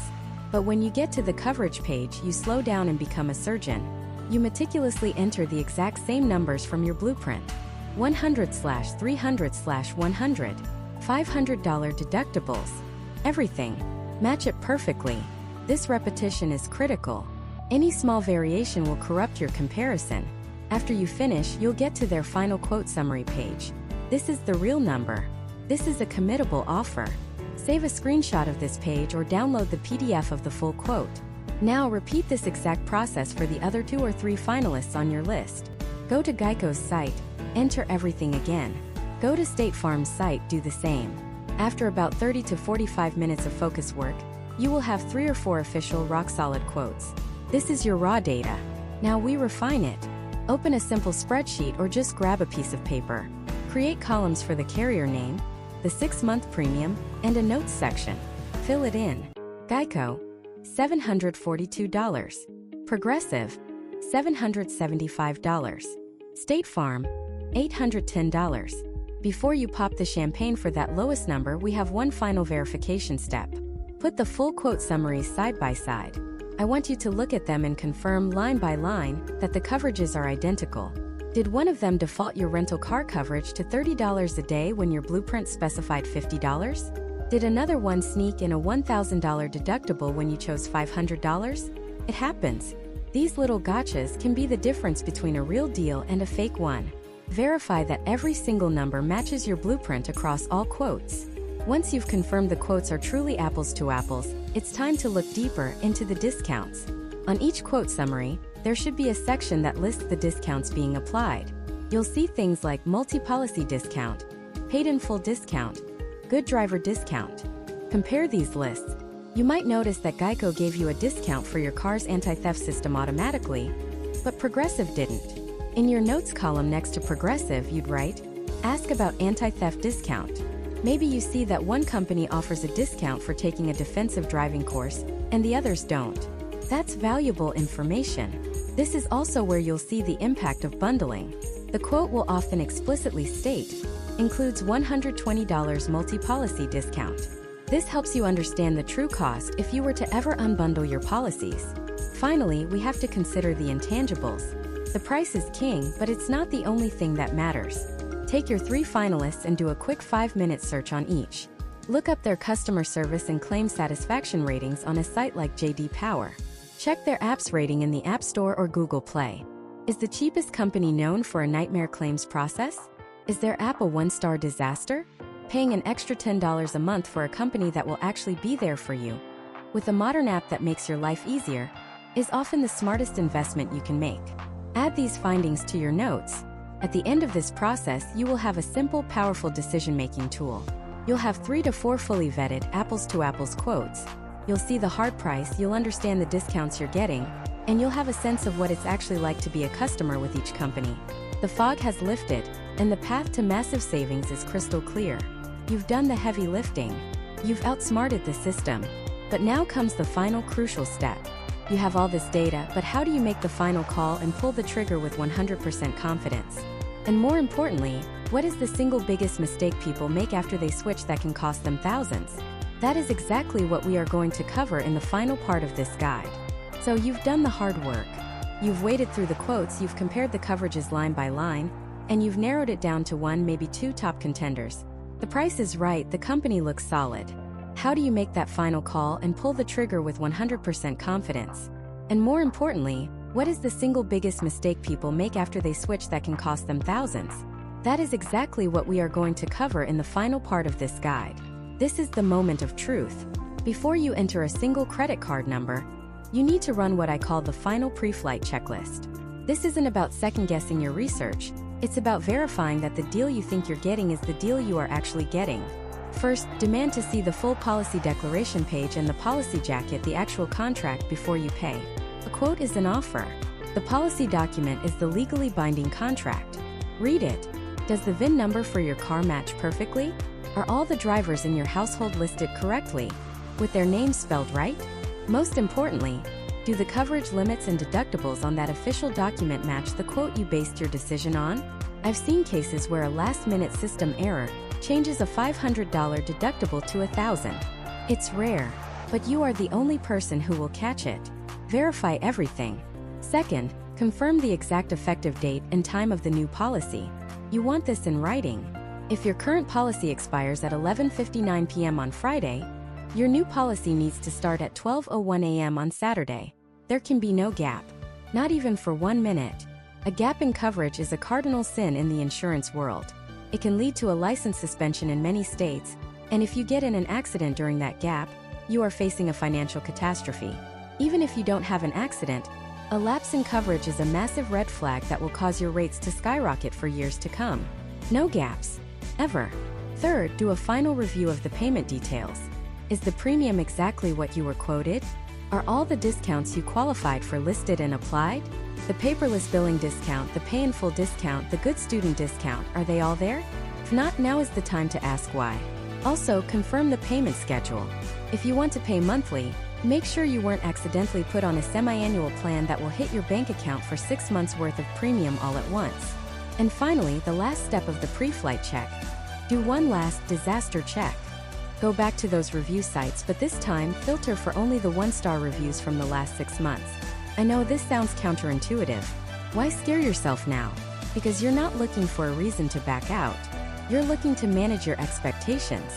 A: But when you get to the coverage page, you slow down and become a surgeon. You meticulously enter the exact same numbers from your blueprint. 100/300/100. $500 deductibles. Everything. Match it perfectly. This repetition is critical. Any small variation will corrupt your comparison. After you finish, you'll get to their final quote summary page. This is the real number. This is a committable offer. Save a screenshot of this page or download the PDF of the full quote. Now repeat this exact process for the other 2 or 3 finalists on your list. Go to Geico's site, enter everything again. Go to State Farm's site, do the same. After about 30 to 45 minutes of focus work, you will have 3 or 4 official rock-solid quotes. This is your raw data. Now we refine it. Open a simple spreadsheet or just grab a piece of paper. Create columns for the carrier name, the 6-month premium, and a notes section. Fill it in. Geico, $742. Progressive, $775. State Farm, $810. Before you pop the champagne for that lowest number, we have one final verification step. Put the full quote summaries side by side. I want you to look at them and confirm line by line that the coverages are identical. Did one of them default your rental car coverage to $30 a day when your blueprint specified $50? Did another one sneak in a $1,000 deductible when you chose $500? It happens. These little gotchas can be the difference between a real deal and a fake one. Verify that every single number matches your blueprint across all quotes. Once you've confirmed the quotes are truly apples to apples, it's time to look deeper into the discounts. On each quote summary, there should be a section that lists the discounts being applied. You'll see things like multi-policy discount, paid in full discount, good driver discount. Compare these lists. You might notice that Geico gave you a discount for your car's anti-theft system automatically, but Progressive didn't. In your notes column next to Progressive, you'd write, "Ask about anti-theft discount." Maybe you see that one company offers a discount for taking a defensive driving course, and the others don't. That's valuable information. This is also where you'll see the impact of bundling. The quote will often explicitly state, includes $120 multi-policy discount. This helps you understand the true cost if you were to ever unbundle your policies. Finally, we have to consider the intangibles. The price is king, but it's not the only thing that matters. Take your 3 finalists and do a quick 5-minute search on each. Look up their customer service and claim satisfaction ratings on a site like J.D. Power. Check their apps rating in the App Store or Google Play. Is the cheapest company known for a nightmare claims process? Is their app a 1-star disaster? Paying an extra $10 a month for a company that will actually be there for you, with a modern app that makes your life easier, is often the smartest investment you can make. Add these findings to your notes. At the end of this process, you will have a simple, powerful decision-making tool. You'll have 3 to 4 fully vetted, apples-to-apples quotes. You'll see the hard price, you'll understand the discounts you're getting, and you'll have a sense of what it's actually like to be a customer with each company. The fog has lifted, and the path to massive savings is crystal clear. You've done the heavy lifting. You've outsmarted the system. But now comes the final crucial step. You have all this data, but how do you make the final call and pull the trigger with 100% confidence? And more importantly, what is the single biggest mistake people make after they switch that can cost them thousands? That is exactly what we are going to cover in the final part of this guide. So you've done the hard work. You've waded through the quotes, you've compared the coverages line by line, and you've narrowed it down to 1, maybe 2 top contenders. The price is right, the company looks solid. How do you make that final call and pull the trigger with 100% confidence? And more importantly, what is the single biggest mistake people make after they switch that can cost them thousands? That is exactly what we are going to cover in the final part of this guide. This is the moment of truth. Before you enter a single credit card number, you need to run what I call the final pre-flight checklist. This isn't about second-guessing your research, it's about verifying that the deal you think you're getting is the deal you are actually getting. First, demand to see the full policy declaration page and the policy jacket, the actual contract, before you pay. A quote is an offer. The policy document is the legally binding contract. Read it. Does the VIN number for your car match perfectly? Are all the drivers in your household listed correctly, with their names spelled right? Most importantly, do the coverage limits and deductibles on that official document match the quote you based your decision on? I've seen cases where a last-minute system error changes a $500 deductible to $1,000. It's rare, but you are the only person who will catch it. Verify everything. Second, confirm the exact effective date and time of the new policy. You want this in writing. If your current policy expires at 11:59 p.m. on Friday, your new policy needs to start at 12:01 a.m. on Saturday. There can be no gap, not even for 1 minute. A gap in coverage is a cardinal sin in the insurance world. It can lead to a license suspension in many states, and if you get in an accident during that gap, you are facing a financial catastrophe. Even if you don't have an accident, a lapse in coverage is a massive red flag that will cause your rates to skyrocket for years to come. No gaps. Ever. Third, do a final review of the payment details. Is the premium exactly what you were quoted? Are all the discounts you qualified for listed and applied? The paperless billing discount, the pay in full discount, the good student discount, are they all there? If not, now is the time to ask why. Also, confirm the payment schedule. If you want to pay monthly, make sure you weren't accidentally put on a semi-annual plan that will hit your bank account for 6 months worth of premium all at once. And finally, the last step of the pre-flight check. Do one last disaster check. Go back to those review sites, but this time, filter for only the 1-star reviews from the last 6 months. I know this sounds counterintuitive. Why scare yourself now? Because you're not looking for a reason to back out. You're looking to manage your expectations.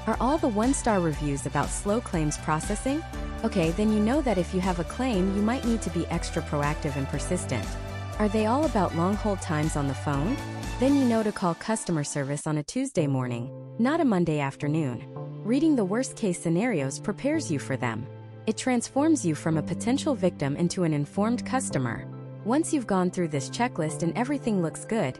A: Are all the 1-star reviews about slow claims processing? Okay, then you know that if you have a claim, you might need to be extra proactive and persistent. Are they all about long hold times on the phone? Then you know to call customer service on a Tuesday morning, not a Monday afternoon. Reading the worst-case scenarios prepares you for them. It transforms you from a potential victim into an informed customer. Once you've gone through this checklist and everything looks good,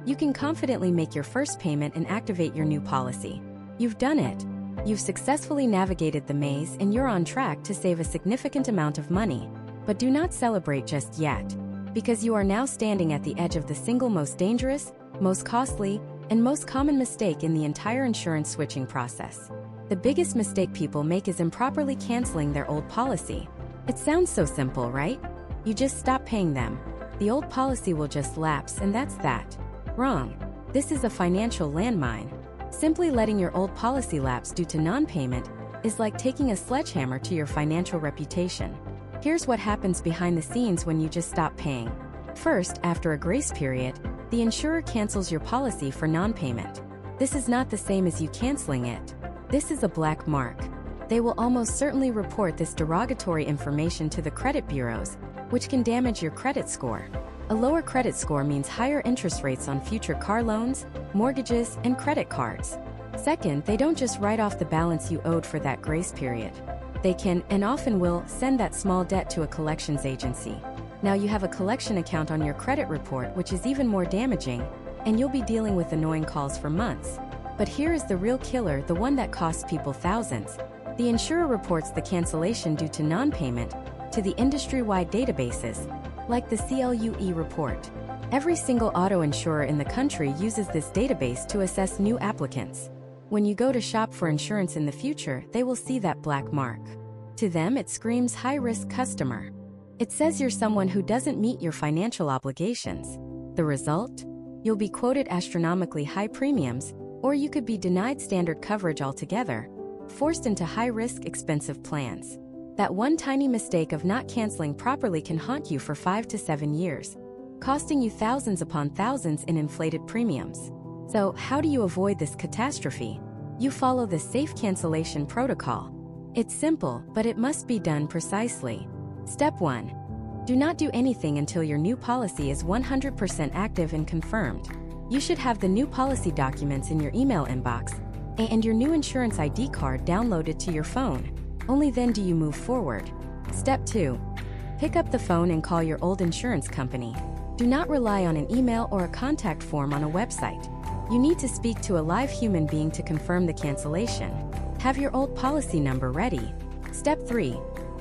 A: you can confidently make your first payment and activate your new policy. You've done it. You've successfully navigated the maze and you're on track to save a significant amount of money. But do not celebrate just yet, because you are now standing at the edge of the single most dangerous, most costly, and most common mistake in the entire insurance switching process. The biggest mistake people make is improperly canceling their old policy. It sounds so simple, right? You just stop paying them. The old policy will just lapse, and that's that. Wrong. This is a financial landmine. Simply letting your old policy lapse due to non-payment is like taking a sledgehammer to your financial reputation. Here's what happens behind the scenes when you just stop paying. First, after a grace period, the insurer cancels your policy for non-payment. This is not the same as you canceling it. This is a black mark. They will almost certainly report this derogatory information to the credit bureaus, which can damage your credit score. A lower credit score means higher interest rates on future car loans, mortgages, and credit cards. Second, they don't just write off the balance you owed for that grace period. They can, and often will, send that small debt to a collections agency. Now you have a collection account on your credit report, which is even more damaging, and you'll be dealing with annoying calls for months. But here is the real killer, the one that costs people thousands. The insurer reports the cancellation due to non-payment to the industry-wide databases, like the CLUE report. Every single auto insurer in the country uses this database to assess new applicants. When you go to shop for insurance in the future, they will see that black mark. To them, it screams high-risk customer. It says you're someone who doesn't meet your financial obligations. The result? You'll be quoted astronomically high premiums, or you could be denied standard coverage altogether, forced into high-risk, expensive plans. That one tiny mistake of not canceling properly can haunt you for 5 to 7 years, costing you thousands upon thousands in inflated premiums. So, how do you avoid this catastrophe? You follow the safe cancellation protocol. It's simple, but it must be done precisely. Step 1. Do not do anything until your new policy is 100% active and confirmed. You should have the new policy documents in your email inbox and your new insurance ID card downloaded to your phone. Only then do you move forward. Step 2. Pick up the phone and call your old insurance company. Do not rely on an email or a contact form on a website. You need to speak to a live human being to confirm the cancellation. Have your old policy number ready. Step 3.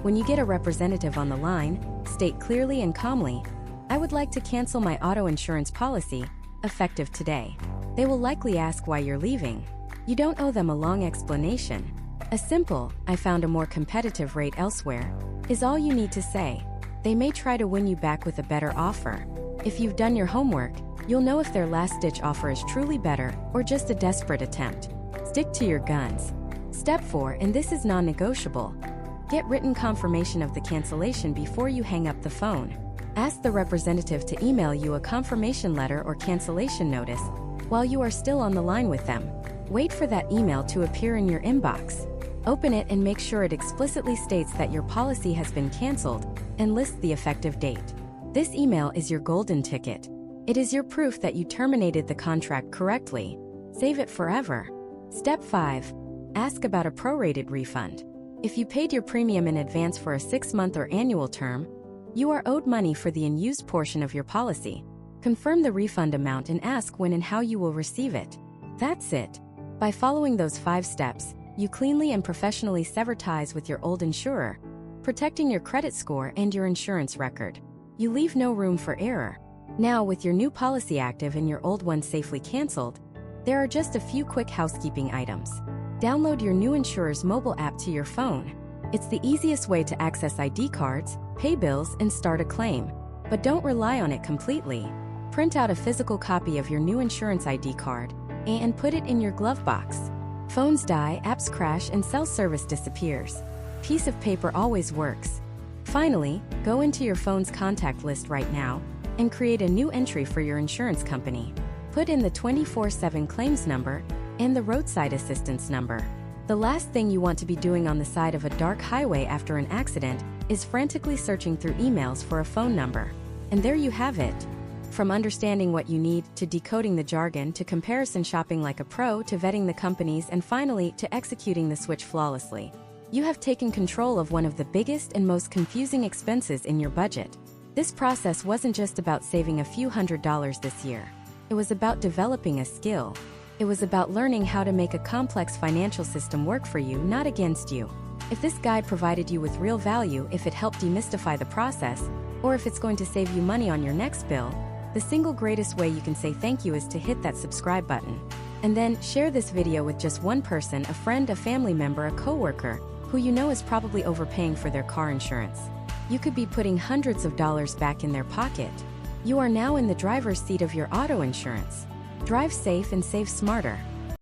A: When you get a representative on the line, state clearly and calmly, "I would like to cancel my auto insurance policy, effective today." They will likely ask why you're leaving. You don't owe them a long explanation. A simple, "I found a more competitive rate elsewhere," is all you need to say. They may try to win you back with a better offer. If you've done your homework, you'll know if their last-ditch offer is truly better or just a desperate attempt. Stick to your guns. Step 4, and this is non-negotiable. Get written confirmation of the cancellation before you hang up the phone. Ask the representative to email you a confirmation letter or cancellation notice while you are still on the line with them. Wait for that email to appear in your inbox. Open it and make sure it explicitly states that your policy has been canceled and lists the effective date. This email is your golden ticket. It is your proof that you terminated the contract correctly. Save it forever. Step 5. Ask about a prorated refund. If you paid your premium in advance for a 6-month or annual term, you are owed money for the unused portion of your policy. Confirm the refund amount and ask when and how you will receive it. That's it. By following those 5 steps, you cleanly and professionally sever ties with your old insurer, protecting your credit score and your insurance record. You leave no room for error. Now, with your new policy active and your old one safely canceled, there are just a few quick housekeeping items. Download your new insurer's mobile app to your phone. It's the easiest way to access ID cards, pay bills, and start a claim. But don't rely on it completely. Print out a physical copy of your new insurance ID card and put it in your glove box. Phones die, apps crash, and cell service disappears. Piece of paper always works. Finally, go into your phone's contact list right now and create a new entry for your insurance company. Put in the 24/7 claims number and the roadside assistance number. The last thing you want to be doing on the side of a dark highway after an accident is frantically searching through emails for a phone number. And there you have it. From understanding what you need, to decoding the jargon, to comparison shopping like a pro, to vetting the companies, and finally, to executing the switch flawlessly. You have taken control of one of the biggest and most confusing expenses in your budget. This process wasn't just about saving a few $100s this year. It was about developing a skill. It was about learning how to make a complex financial system work for you, not against you. If this guide provided you with real value, if it helped demystify the process, or if it's going to save you money on your next bill, the single greatest way you can say thank you is to hit that subscribe button. And then, share this video with just one person, a friend, a family member, a coworker, who you know is probably overpaying for their car insurance. You could be putting hundreds of dollars back in their pocket. You are now in the driver's seat of your auto insurance. Drive safe and save smarter.